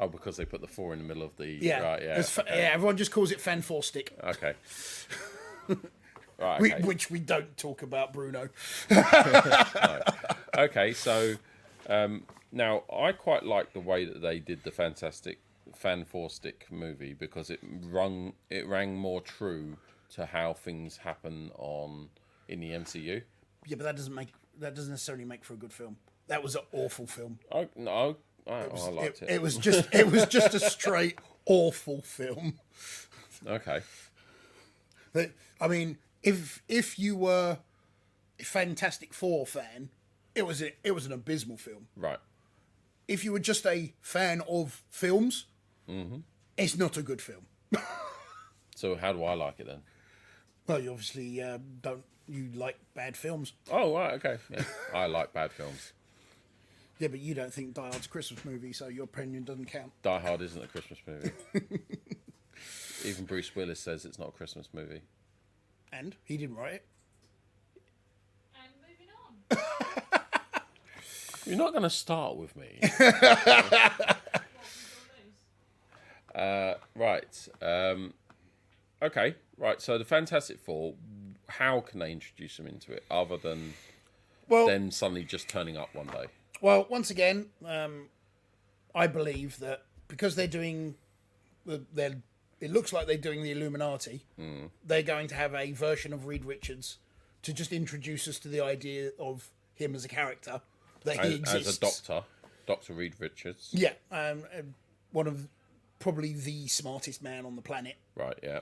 Oh, because they put the 4 in the middle of the. Yeah. Right. Yeah. Yeah. Everyone just calls it Fan Four Stick, Okay. Right. Okay. which we don't talk about, Bruno. Okay. So now I quite like the way that they did the Fantastic Fan Four Stick movie because it rang more true to how things happen in the MCU. Yeah, but that doesn't necessarily make for a good film. That was an awful film. I liked it. It was just a straight awful film. Okay. I mean, if you were a Fantastic Four fan, it was an abysmal film. Right. If you were just a fan of films, it's not a good film. So how do I like it then? Well, you obviously don't. You like bad films. Oh, right, okay. Yeah. I like bad films. Yeah, but you don't think Die Hard's a Christmas movie, so your opinion doesn't count. Die Hard isn't a Christmas movie. Even Bruce Willis says it's not a Christmas movie. And he didn't write it. And moving on. You're not going to start with me. Right. Okay. Right. So the Fantastic Four, how can they introduce them into it other than them suddenly just turning up one day? Well, once again, I believe that because they're doing, it looks like they're doing the Illuminati. They're going to have a version of Reed Richards to just introduce us to the idea of him as a character, that he exists As a doctor, Dr. Reed Richards. Yeah, one of probably the smartest man on the planet. Right. Yeah.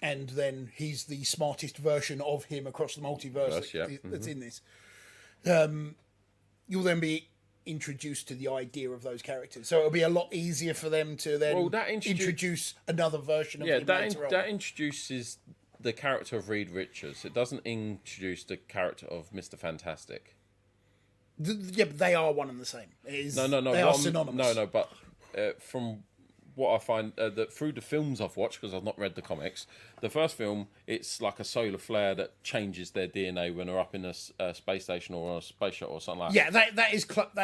And then he's the smartest version of him across the multiverse that's in this. You'll then be introduced to the idea of those characters, so it'll be a lot easier for them to then introduce another version of him later on. That introduces the character of Reed Richards. It doesn't introduce the character of Mr. Fantastic. Yeah, but they are one and the same. No. They are synonymous. No, but from what I find that through the films I've watched, because I've not read the comics, the first film, it's like a solar flare that changes their DNA when they're up in a space station or a space shuttle or something like that. Yeah, that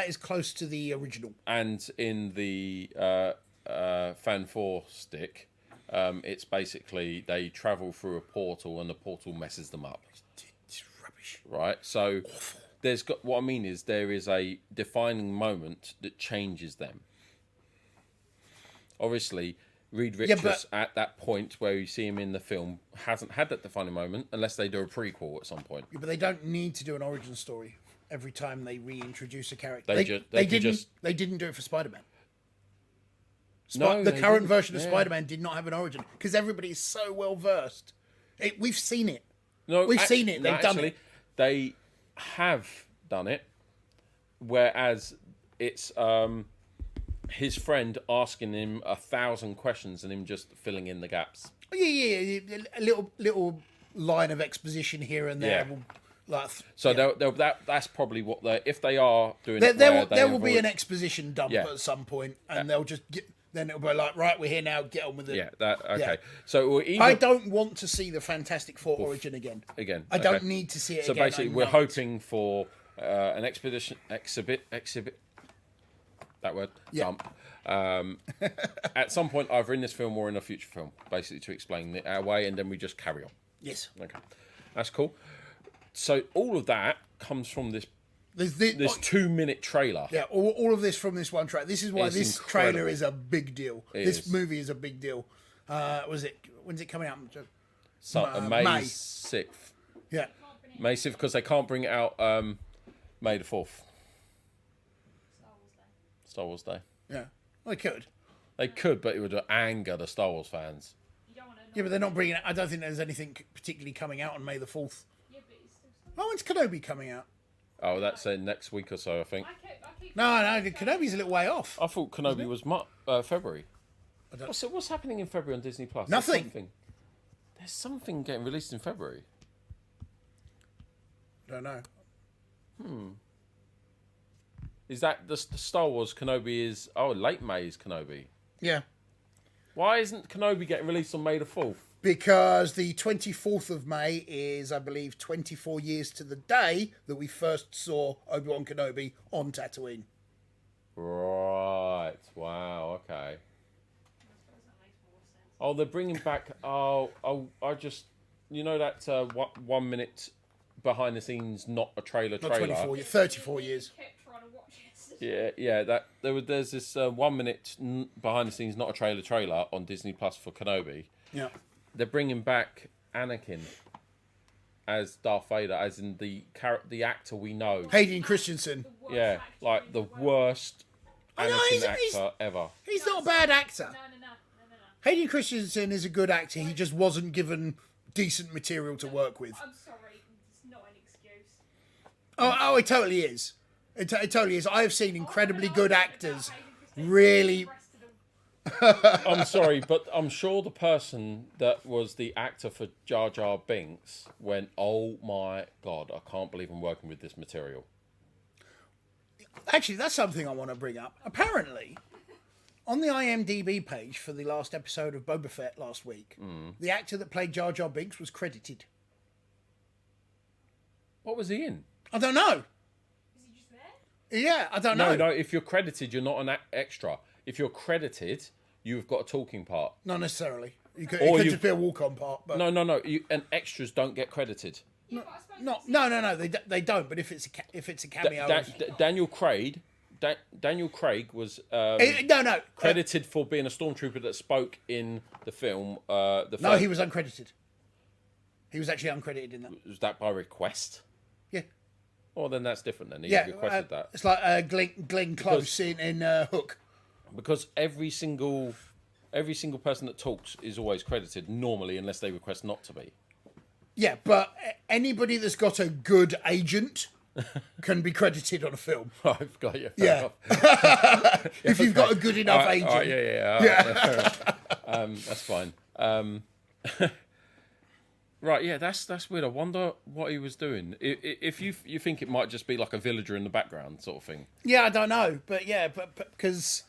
is close to the original. And in the Fan 4 stick, it's basically they travel through a portal and the portal messes them up. It's rubbish. Right? So what I mean is there is a defining moment that changes them. Obviously, Reed Richards at that point where you see him in the film hasn't had that defining moment unless they do a prequel at some point. Yeah, but they don't need to do an origin story every time they reintroduce a character. They didn't do it for Spider-Man. No, the they current didn't. version of Yeah. Spider-Man did not have an origin because everybody is so well versed. We've seen it. No, We've seen it. They've done it. They have done it, whereas it's his friend asking him 1,000 questions and him just filling in the gaps. Yeah. A little line of exposition here and there. Yeah. So that's probably what if they are doing it. There will be an exposition dump at some point, and they'll just get. Then it'll be like, right, we're here now. Get on with it. Yeah. Okay. Yeah. So I don't want to see the Fantastic Four origin again. I don't need to see it. So again. basically, we're hoping for an exhibit. That word. Yeah. Dump. At some point, either in this film or in a future film, basically to explain our way, and then we just carry on. Yes. Okay, that's cool. So all of that comes from this 2-minute trailer. Yeah, all of this from this one trailer. This is why this incredible. trailer is a big deal. This movie is a big deal. When's it coming out? So May 6th. Yeah. Can't pronounce Massive because they can't bring it out May the 4th, Star Wars Day. Star Wars Day. Yeah, they could. They could, but it would anger the Star Wars fans. You don't want to. Yeah, but they're not bringing. I don't think there's anything particularly coming out on May the 4th. Yeah, but it's still. Star Oh, when's Kenobi coming out? Oh, that's next week or so, I think. I keep. No, Kenobi's a little way off. I thought Kenobi was February. I don't- What's happening in February on Disney Plus? Nothing. There's something getting released in February. Don't know. Is that the Star Wars Kenobi is... Oh, late May is Kenobi. Yeah, Why isn't Kenobi getting released on May the 4th? because the 24th of May is, I believe, 24 years to the day that we first saw Obi-Wan Kenobi on Tatooine. Right. Wow, okay. I suppose that makes more sense. Oh, they're bringing back... I just... You know that 1 minute behind the scenes, not a trailer Not trailer? 24 years, 34 years. Kept trying to watch it. Yeah. There's this 1 minute behind the scenes, not a trailer on Disney Plus for Kenobi. Yeah. They're bringing back Anakin as Darth Vader, as in the actor we know. Hayden Christensen. The worst Yeah, actor like in the world. worst I know, Anakin he's- actor ever. He's not a bad actor. No. Hayden Christensen is a good actor. He just wasn't given decent material to work with. I'm sorry, it's not an excuse. Oh, it totally is. It totally is. I have seen incredibly good actors Hayden really. Christensen arrested him. I'm sorry, but I'm sure the person that was the actor for Jar Jar Binks went, "Oh my god, I can't believe I'm working with this material." Actually, that's something I want to bring up. Apparently, on the IMDb page for the last episode of Boba Fett last week, the actor that played Jar Jar Binks was credited. What was he in? I don't know. Is he just there? Yeah, I don't know. No. If you're credited, you're not an extra. If you're credited, you've got a talking part. Not necessarily. It could Or you- just be a walk-on part. But No. And extras don't get credited. Yeah, but I suppose no, it's- no. They don't. But if it's a cameo, Daniel Craig. Daniel Craig was no. credited for being a stormtrooper that spoke in the film. No, film. he was uncredited. He was actually uncredited in that. Was that by request? Yeah, Oh, then that's different. Then he yeah. requested that It's like Glenn Close in Hook. because every single person that talks is always credited normally, unless they request not to be. Yeah, but anybody that's got a good agent can be credited on a film. I've got you. Yeah. If you've got a good enough agent. Yeah. Fair enough. That's fine. Right, yeah, that's weird. I wonder what he was doing. If you think it might just be like a villager in the background sort of thing. Yeah, I don't know, but because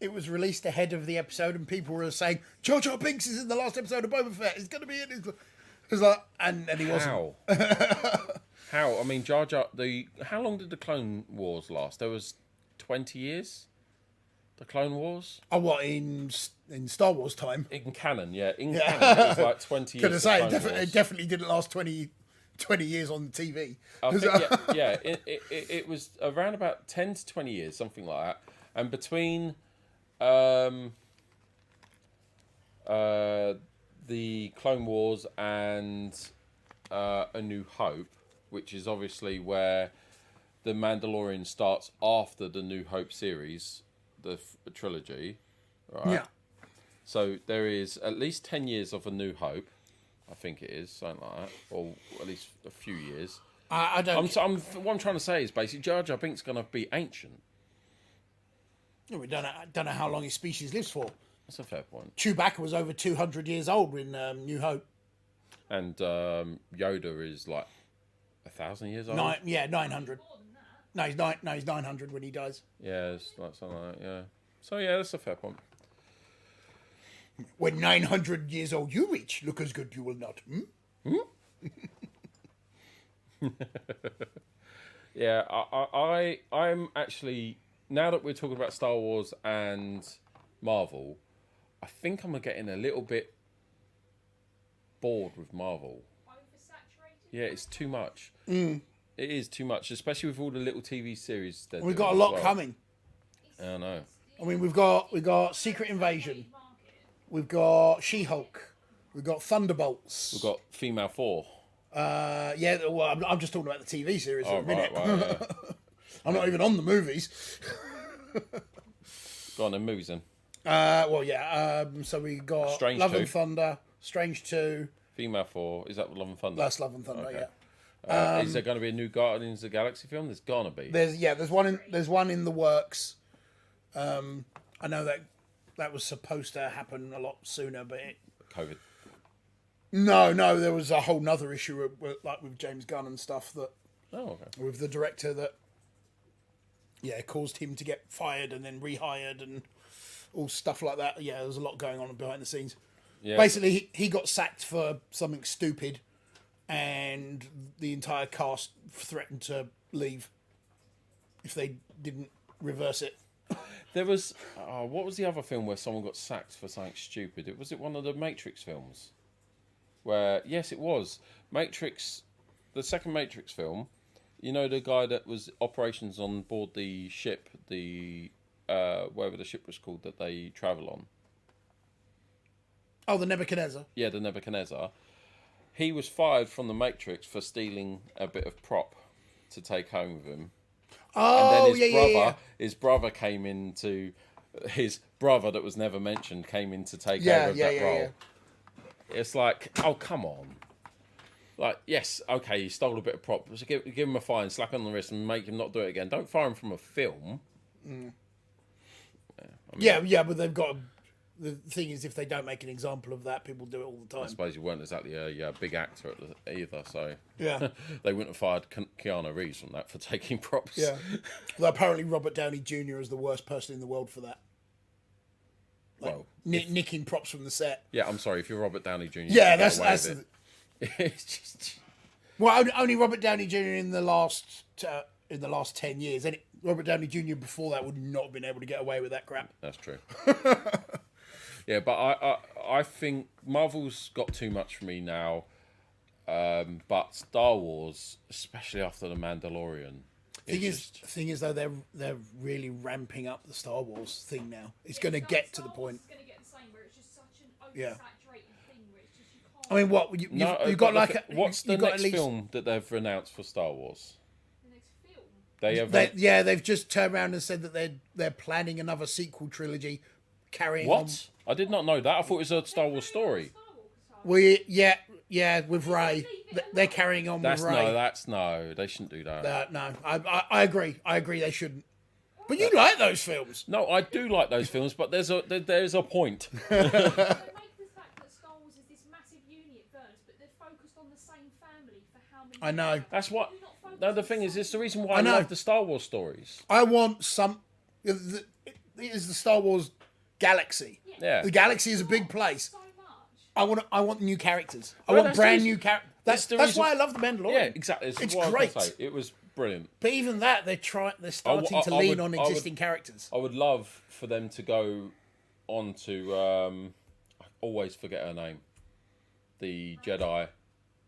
it was released ahead of the episode, and people were saying Jar Jar Binks is in the last episode of Boba Fett. He's going to be in. It was like, and he wasn't. How? I mean, Jar Jar. How long did the Clone Wars last? There was 20 years. The Clone Wars Oh, what in Star Wars time? in canon, yeah. In canon, it was like 20 years. Could I say the Clone Wars. it definitely didn't last 20 years on TV. I think, yeah. It was around about 10 to 20 years, something like that. And between the Clone Wars and A New Hope, which is obviously where the Mandalorian starts after the New Hope series, the trilogy, right? Yeah. So there is at least 10 years of A New Hope, I think it is, something like that, or at least a few years. I don't. What I'm trying to say is basically Jar Jar Binks going to be ancient. We don't know how long his species lives for. That's a fair point. Chewbacca was over 200 years old in New Hope. And Yoda is like 1,000 years old. 900. More than that. No, he's 900 when he dies. Yeah, it's like something like that. Yeah. So yeah, that's a fair point. When 900 years old you reach, look as good you will not. Yeah, I'm actually, now that we're talking about Star Wars and Marvel, I think I'm getting a little bit bored with Marvel. Oversaturated. Yeah, it's too much. It is too much, especially with all the little TV series. They're We've doing got a as lot well. coming. I know. I mean, we've got Secret Invasion. We've got She-Hulk. We've got Thunderbolts. We've got Female 4. Yeah, well, I'm just talking about the TV series for Oh, a minute. right, yeah. I'm not even on the movies. Go on, then, movies then. Well, yeah. So we got Strange Love 2. and Thunder, Strange 2. Female 4. Is that Love and Thunder? That's Love and Thunder. Okay. Yeah. Is there going to be a new Guardians of the Galaxy film? There's gonna be. There's one in the works. I know that was supposed to happen a lot sooner, but COVID. no, there was a whole nother issue with James Gunn and stuff that Oh, okay. with the director that caused him to get fired and then rehired and all stuff like that. Yeah, there's a lot going on behind the scenes. Yeah. Basically, he got sacked for something stupid, and the entire cast threatened to leave if they didn't reverse it. There was. What was the other film where someone got sacked for something stupid? Was it one of the Matrix films? Where, yes, it was. Matrix, the second Matrix film, you know, the guy that was operations on board the ship, whatever the ship was called that they travel on. Oh, the Nebuchadnezzar. Yeah, the Nebuchadnezzar. He was fired from the Matrix for stealing a bit of prop to take home with him. Oh, And then yeah. his brother came into, his brother that was never mentioned came in to take Yeah, over that role. It's like, oh, come on. Like, yes, okay, he stole a bit of prop. So give him a fine, slap him on the wrist and make him not do it again. Don't fire him from a film. Yeah, but they've got... The thing is, if they don't make an example of that, people do it all the I time. suppose you weren't exactly a big actor either, so Yeah. they wouldn't have fired Keanu Reeves from that for taking props. Yeah. Although apparently Robert Downey Jr. is the worst person in the world for that. Well, Nicking props from the set. yeah, I'm sorry, if you're Robert Downey Jr. Yeah, you get that's away with it. It's just... well, only Robert Downey Jr. in the last 10 years. Robert Downey Jr. before that would not have been able to get away with that crap. That's true. Yeah, but I think Marvel's got too much for me now. But Star Wars, especially after The Mandalorian, Thing is though, they're really ramping up the Star Wars thing now. It's going to get to the point. It's going to get the same where it's just such an Yeah. oversaturated thing where it's just you can't. I mean, what you've got like what's the you've got next at least, film that they've announced for Star Wars? The next film. They have they've just turned around and said that they're planning another sequel trilogy, carrying on. what? I did not know that. I thought it was a Star Wars story. With Ray, they're carrying on with Ray. No. They shouldn't do that. No, I agree. I agree they shouldn't. But you like those films. No, I do like those films, but there's a point. They make the fact that Star Wars is this massive universe, but they're focused on the same family for how many I know. years? That's what. You're not focused No, on the thing is, it's the reason why I I know. love the Star Wars stories. I want some. It is the Star Wars galaxy. Yeah. The galaxy is a big place. so much. I want new characters. I Well, want that's the brand reason- new characters. that's the That's reason- why I love the Mandalorian. Yeah, exactly. It's It's what I was great. gonna say. It was brilliant. But even that, they're starting to I lean would- on I would- existing characters. I would love for them to go on to. I always forget her name. The Jedi.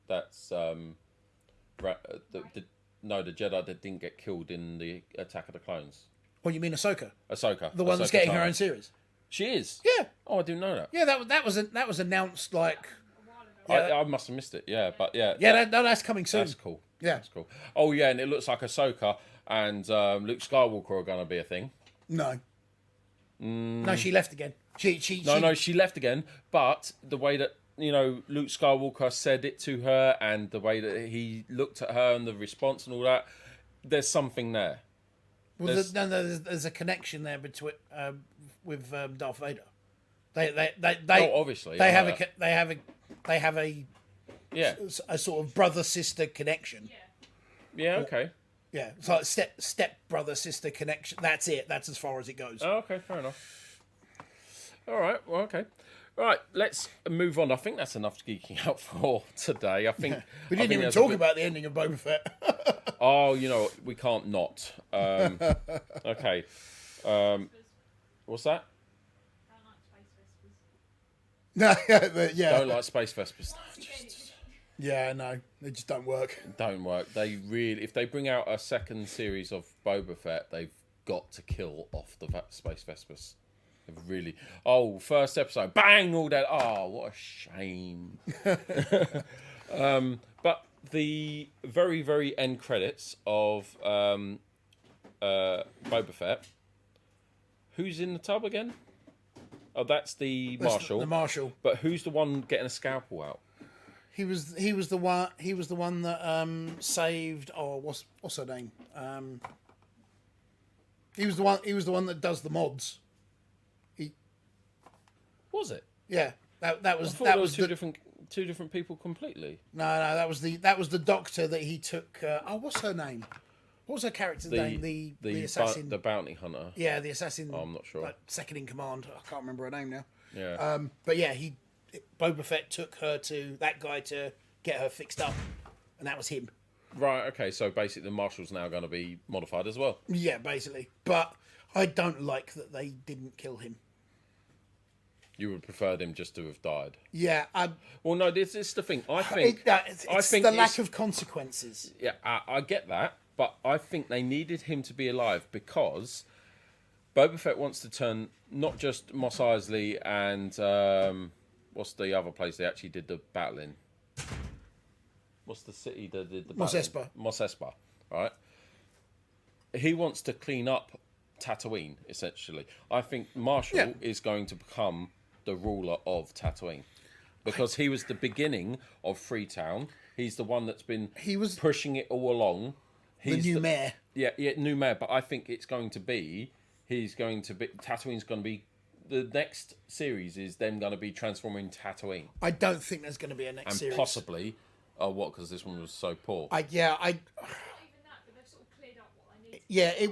That's the Jedi that didn't get killed in the Attack of the Clones. What you mean, Ahsoka? Ahsoka. The one that's Ahsoka getting her Tano. own series. She is. Yeah, Oh, I didn't know that. yeah. That was announced like. I must have missed it. Yeah, but yeah. Yeah, that's coming soon. That's cool. Yeah. That's cool. Oh yeah, and it looks like Ahsoka and Luke Skywalker are going to be a thing. No. No, she left again. She left again. But the way that Luke Skywalker said it to her, and the way that he looked at her, and the response and all that, there's something there. Well, there's a connection there between with Darth Vader. They Obviously, they I have know they have a Yeah. sort of brother sister connection. Yeah. Okay. Yeah, it's like step brother sister connection. That's it. That's as far as it goes. Oh, okay. Fair enough. All right. Well, okay. Right, let's move on. I think that's enough geeking out for today. I think We didn't even talk about the ending of Boba Fett. Oh, we can't not. Okay. What's that? No, yeah, Don't like space vespers. yeah, no, they just don't work. Don't work. They really, if they bring out a second series of Boba Fett, they've got to kill off the space vespers. They've really. Oh, first episode, bang, all that. Oh, what a shame. But the very, very end credits of Boba Fett, who's in the tub again? Oh, that's the That's marshal. The marshal. But who's the one getting a scalpel out? He was the one that saved. Oh, what's her name? He was the one that does the mods. Was it? Yeah, that was I thought that there was two different people completely. No, that was the doctor that he took. What's her name? What was her character's name? The assassin, the bounty hunter. Yeah, the assassin. Oh, I'm not sure. Like, second in command. I can't remember her name now. Yeah. But yeah, Boba Fett took her to that guy to get her fixed up, and that was him. Right. Okay. So basically, the marshal's now going to be modified as well. Yeah, basically. But I don't like that they didn't kill him. You would prefer him just to have died. Yeah, Well, no. This is the thing. I think. It's the lack of consequences. Yeah, I get that, but I think they needed him to be alive because Boba Fett wants to turn not just Mos Eisley and what's the other place they actually did the battle in? What's the city that did the battle? Mos Espa. Mos Espa, right? He wants to clean up Tatooine, essentially. I think Marshall is going to become the ruler of Tatooine because he was the beginning of Freetown. He's the one that's been pushing it all along. He's the new mayor. Yeah, new mayor. But I think it's going to be. Tatooine's going to be. The next series is then going to be transforming Tatooine. I don't think there's going to be a next series. And possibly. Oh, what? Because this one was so poor. Not even that, but they've sort of cleared up what I need. Yeah.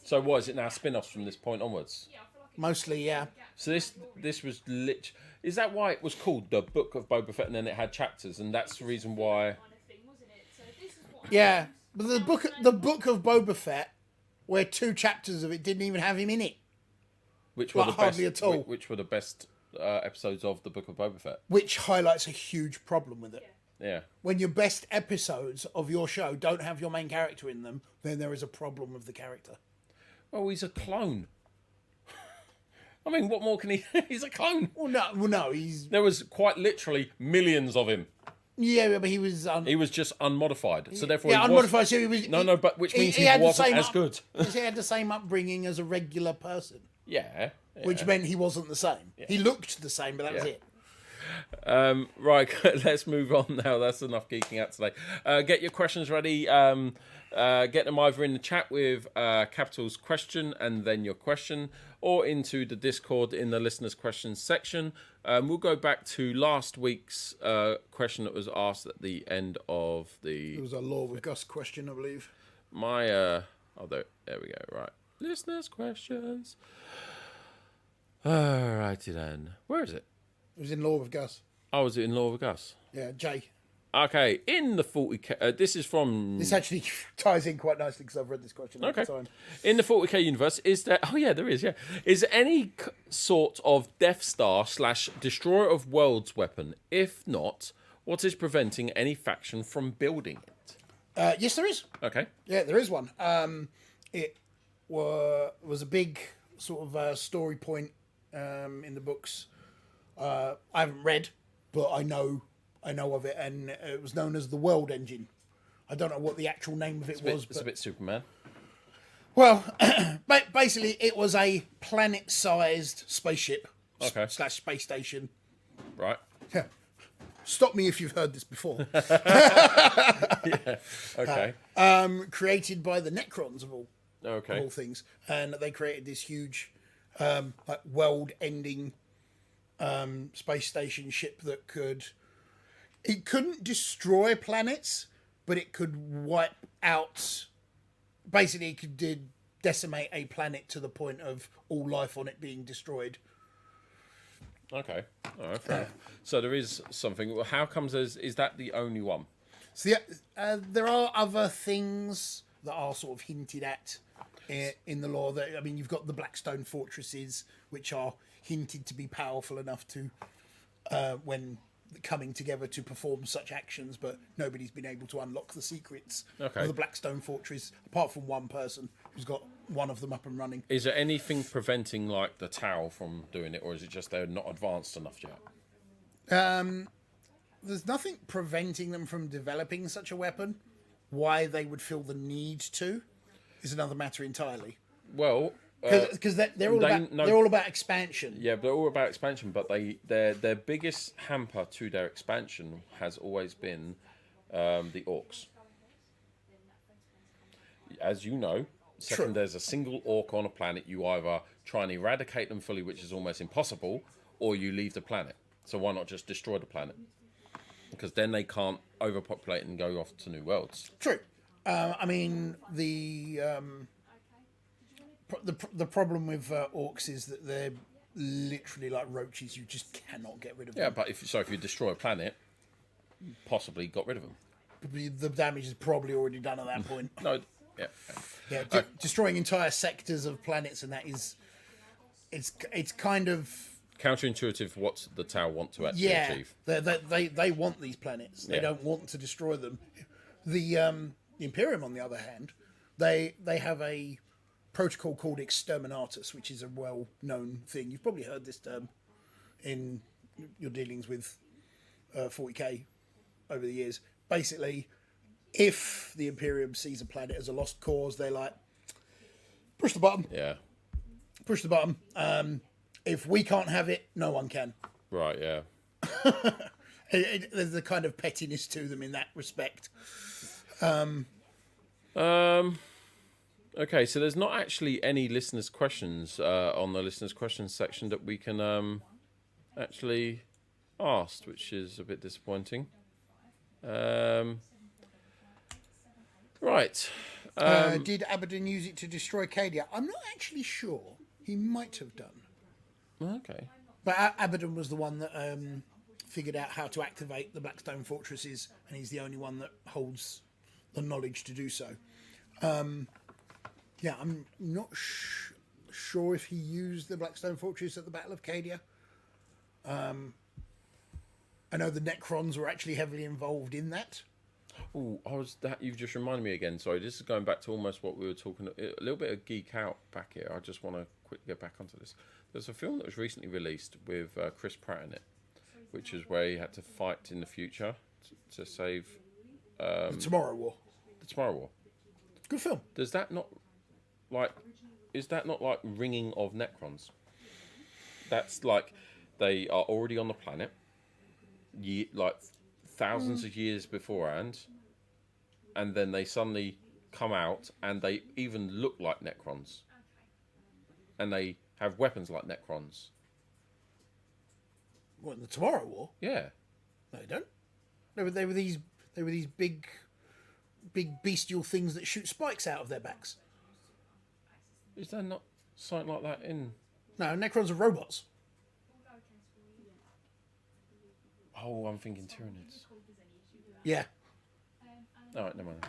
So what is it now? Spin-offs from this point onwards. Yeah, I feel like Mostly, yeah. So this was lit. Is that why it was called the Book of Boba Fett, and then it had chapters, and that's the reason why? kind of thing, wasn't it? So this is what Yeah, but the book of Boba Fett, where 2 chapters of it didn't even have him in it, Which were Like, the best? hardly at all. Which were the best episodes of the Book of Boba Fett? which highlights a huge problem with it. Yeah. When your best episodes of your show don't have your main character in them, then there is a problem with the character. Oh, he's a clone. I mean, what more can he? He's a clone. Well, no, he's There was quite literally millions of him. yeah, but he was He was just unmodified, so therefore yeah, he was, unmodified. So he was No, but which means he had the wasn't same as good. he had the same upbringing as a regular person, Yeah. which meant he wasn't the same. He looked the same, but that was Yeah. it. Right, let's move on now. That's enough geeking out today. Get your questions ready. Get them either in the chat with Capital's question and then your question, or into the Discord in the listeners' questions section. We'll go back to last week's question that was asked at the end of the... It was a Law with Gus question, I believe. there we go, right. Listeners' questions. Alrighty then. Where is it? It was in Law with Gus. Oh, was it in Law of Gus? Yeah, Jay. Okay, in the 40k... this is from... This actually ties in quite nicely because I've read this question all the time. In the 40k universe, is there... Oh, yeah, there is, yeah. Is there any sort of Death Star / Destroyer of Worlds weapon? If not, what is preventing any faction from building it? Yes, there is. Okay. Yeah, there is one. It was a big sort of story point in the books. I haven't read, but I know of it, and it was known as the World Engine. I don't know what the actual name of it was. It's a bit Superman. Well, basically, it was a planet-sized spaceship Okay. / space station. Right. Stop me if you've heard this before. Okay. Created by the Necrons of all Okay. things, and they created this huge, like world-ending space station ship that couldn't destroy planets, but it could wipe out. Basically, it could decimate a planet to the point of all life on it being destroyed. Okay. All right, fair enough. So there is something. Well, how comes is that the only one? So there are other things that are sort of hinted at in the lore. That I mean, you've got the Blackstone fortresses, which are hinted to be powerful enough to, when coming together to perform such actions, but nobody's been able to unlock the secrets of the Blackstone fortress, apart from one person who's got one of them up and running. Is there anything preventing like the Tau from doing it, or is it just they're not advanced enough yet? there's nothing preventing them from developing such a weapon. Why they would feel the need to is another matter entirely. Well, Because they're all about expansion. yeah, they're all about expansion, but their biggest hamper to their expansion has always been the orcs. As you know, second there's a single orc on a planet, you either try and eradicate them fully, which is almost impossible, or you leave the planet. So why not just destroy the planet? Because then they can't overpopulate and go off to new worlds. True. I mean, the problem with orcs is that they're literally like roaches. You just cannot get rid of them. Yeah, but if you destroy a planet, possibly got rid of them. The damage is probably already done at that point. No, yeah. Yeah, destroying entire sectors of planets and that is, it's kind of Counterintuitive what the Tau want to actually achieve. They want these planets. They don't want to destroy them. The Imperium, on the other hand, they have a protocol called Exterminatus, which is a well-known thing. You've probably heard this term in your dealings with 40k over the years. Basically, if the Imperium sees a planet as a lost cause, they're like, push the button. Yeah. Push the button. If we can't have it, no one can. Right, yeah. There's a kind of pettiness to them in that respect. Okay, so there's not actually any listeners' questions on the listeners' questions section that we can actually ask, which is a bit disappointing. Right. Did Abaddon use it to destroy Cadia? I'm not actually sure. He might have done. Okay. But Abaddon was the one that figured out how to activate the Blackstone fortresses, and he's the only one that holds the knowledge to do so. Yeah, I'm not sure if he used the Blackstone fortress at the Battle of Cadia. I know the Necrons were actually heavily involved in that. Oh, you've just reminded me again. Sorry, this is going back to almost what we were talking. A little bit of geek out back here. I just want to quickly get back onto this. There's a film that was recently released with Chris Pratt in it, which is where he had to fight in the future to save The Tomorrow War. the Tomorrow War. Good film. Does that not like? Is that not like ringing of Necrons? That's like they are already on the planet, like thousands of years beforehand, and then they suddenly come out and they even look like Necrons, and they have weapons like Necrons. What, in the Tomorrow War? Yeah. No, they don't. They were these big bestial things that shoot spikes out of their backs. Is there not something like that in? No, Necrons are robots. Oh, I'm thinking Tyranids. Yeah. All right, never mind.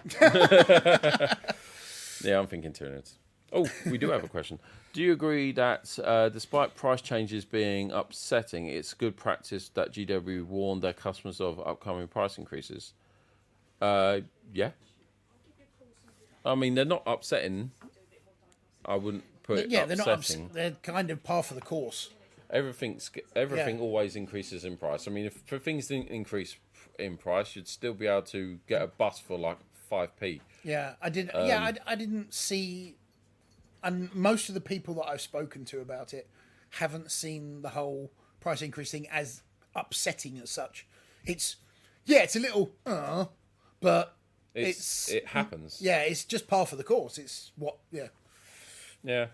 Yeah, I'm thinking Tyranids. Oh, we do have a question. Do you agree that despite price changes being upsetting, it's good practice that GW warned their customers of upcoming price increases? Yeah. I mean, they're not upsetting. I wouldn't put it Yeah, upsetting. they're not upset. They're kind of par for the course. Everything always increases in price. I mean, if things didn't increase in price, you'd still be able to get a bus for like 5p. Yeah, I did. I didn't see, and most of the people that I've spoken to about it haven't seen the whole price increase thing as upsetting as such. It's a little, but it happens. Yeah, it's just par for the course. It's what, yeah. Yeah.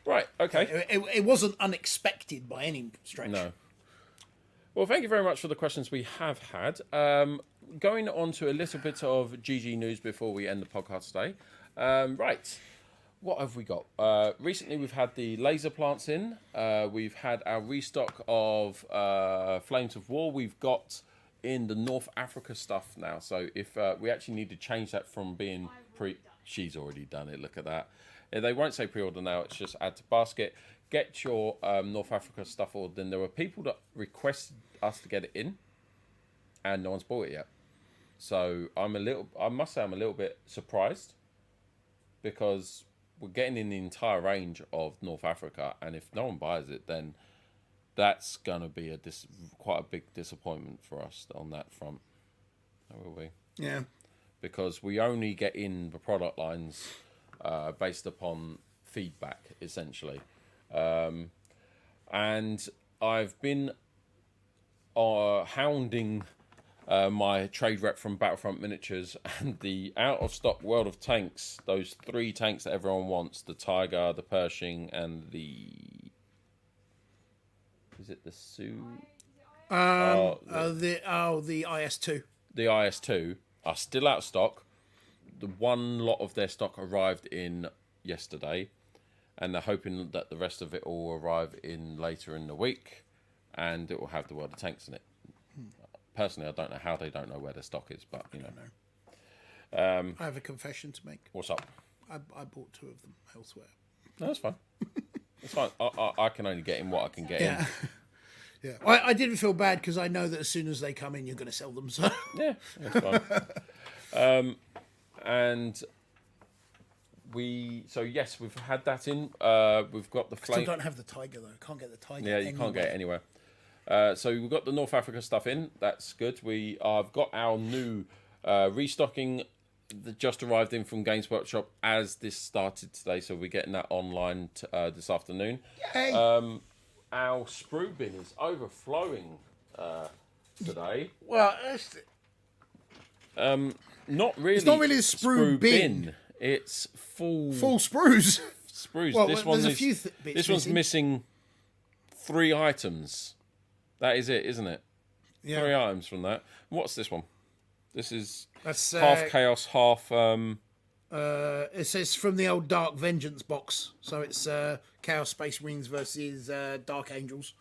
Right, okay. It wasn't unexpected by any stretch. No. Well, thank you very much for the questions we have had. Going on to a little bit of GG news before we end the podcast today. Right, what have we got? Recently, we've had the laser plants in. We've had our restock of Flames of War. We've got in the North Africa stuff now. So if we actually need to change that from being she's already done it. Look at that. They won't say pre-order now. It's just add to basket. Get your North Africa stuff ordered. And there were people that requested us to get it in, and no one's bought it yet. So I must say I'm a little bit surprised, because we're getting in the entire range of North Africa, and if no one buys it, then that's going to be quite a big disappointment for us on that front. How will we? Yeah. Because we only get in the product lines based upon feedback, essentially. And I've been hounding my trade rep from Battlefront Miniatures, and the out-of-stock World of Tanks, those 3 tanks that everyone wants, the Tiger, the Pershing, and the... Is it the Sioux? The IS2. The IS2 are still out of stock. The one lot of their stock arrived in yesterday, and they're hoping that the rest of it will arrive in later in the week, and it will have the World of Tanks in it. Personally, I don't know how they don't know where their stock is, but you know. I have a confession to make. What's up? I bought 2 of them elsewhere. No, that's fine. It's fine. I can only get in what I can get in. Yeah, I didn't feel bad because I know that as soon as they come in, you're going to sell them. So Yeah, that's fine. And yes, we've had that in. We've got the still flame. don't have the Tiger though. Can't get the Tiger. Yeah, you can't get it anywhere. So we've got the North Africa stuff in. That's good. I've got our new restocking that just arrived in from Games Workshop as this started today. So we're getting that online this afternoon. Yay. Our sprue bin is overflowing today. Well, Not really. It's not really a sprue bin. It's full sprues. sprues. Well, this there's one a few bits this one's missing 3 items. That is it, isn't it? Yeah. 3 items from that. What's this one? This is That's half chaos, half. It says from the old Dark Vengeance box. So it's Chaos Space Marines versus Dark Angels.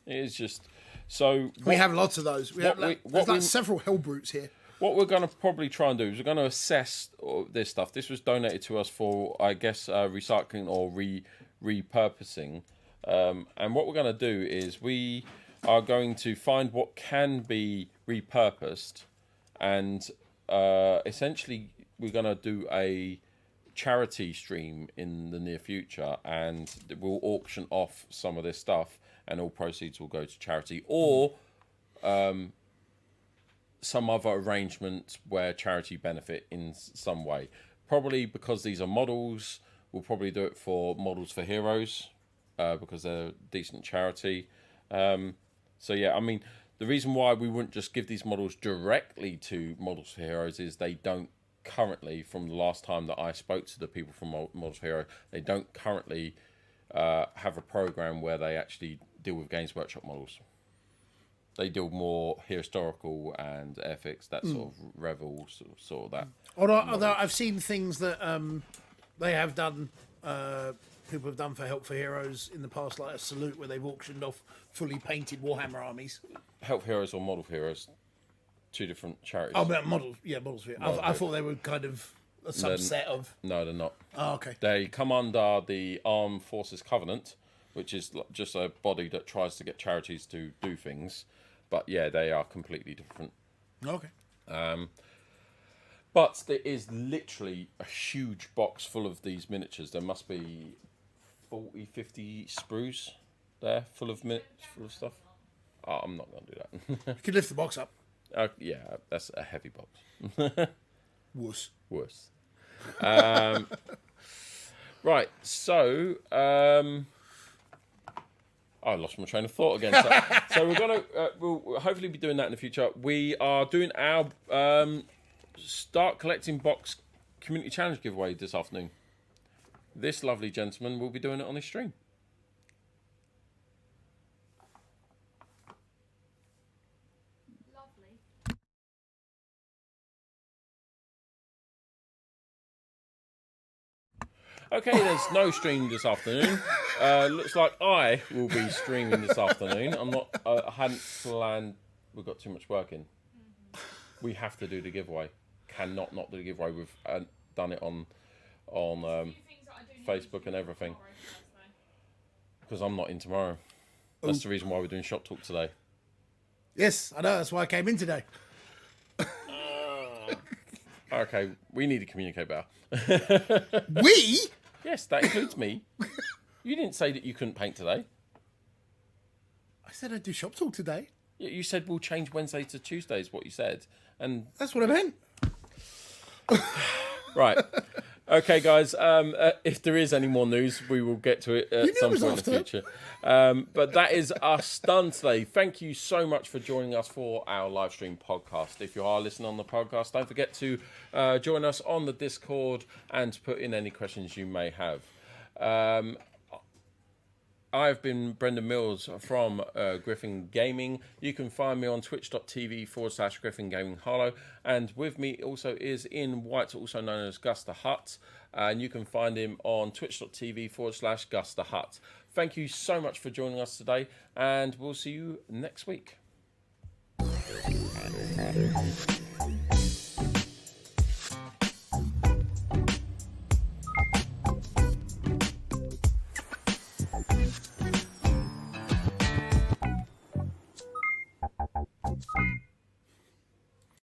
It is just so. We have lots of those. There's several Hellbrutes here. What we're going to probably try and do is we're going to assess this stuff. This was donated to us for, I guess, recycling or repurposing. And what we're going to do is we are going to find what can be repurposed, and essentially we're going to do a charity stream in the near future, and we'll auction off some of this stuff, and all proceeds will go to charity, or some other arrangement where charity benefit in some way. Probably because these are models, we'll probably do it for Models for Heroes, because they're a decent charity. So yeah, I mean, the reason why we wouldn't just give these models directly to Models for Heroes is they don't currently, from the last time that I spoke to the people from Models for Heroes, they don't currently have a program where they actually deal with Games Workshop models. They deal more historical and ethics, that sort of revel, sort of that. Although I've seen things that they have done, people have done for Help for Heroes in the past, like a salute where they've auctioned off fully painted Warhammer armies. Help Heroes or Model for Heroes, 2 different charities. Oh, but models for Heroes. I thought they were kind of a subset of. No, they're not. Oh, okay. They come under the Armed Forces Covenant, which is just a body that tries to get charities to do things. But yeah, they are completely different. Okay. But there is literally a huge box full of these miniatures. There must be 40, 50 sprues there, full of stuff. Oh, I'm not going to do that. You could lift the box up. Yeah, that's a heavy box. Wuss. Worse. Right, so I lost my train of thought again. So we're gonna we'll hopefully be doing that in the future. We are doing our start collecting box community challenge giveaway this afternoon. This lovely gentleman will be doing it on his stream. Lovely. Okay, there's no stream this afternoon. Looks like I will be streaming this afternoon. I hadn't planned. We've got too much work in. We have to do the giveaway. Cannot not do the giveaway. We've done it on Facebook and everything. Because I'm not in tomorrow. That's the reason why we're doing Shop Talk today. Yes, I know. That's why I came in today. Okay, we need to communicate better. We? Yes, that includes me. You didn't say that you couldn't paint today. I said I'd do shop talk today. You said we'll change Wednesday to Tuesday is what you said. And That's what I meant. right. Okay, guys. If there is any more news, we will get to it at some point in the future. But that is us done today. Thank you so much for joining us for our live stream podcast. If you are listening on the podcast, don't forget to join us on the Discord and put in any questions you may have. I've been Brendan Mills from Griffin Gaming. You can find me on twitch.tv/Griffin Gaming Harlow. And with me also is Ian White, also known as Gus the Hutt. And you can find him on twitch.tv/Gus the Hutt. Thank you so much for joining us today. And we'll see you next week.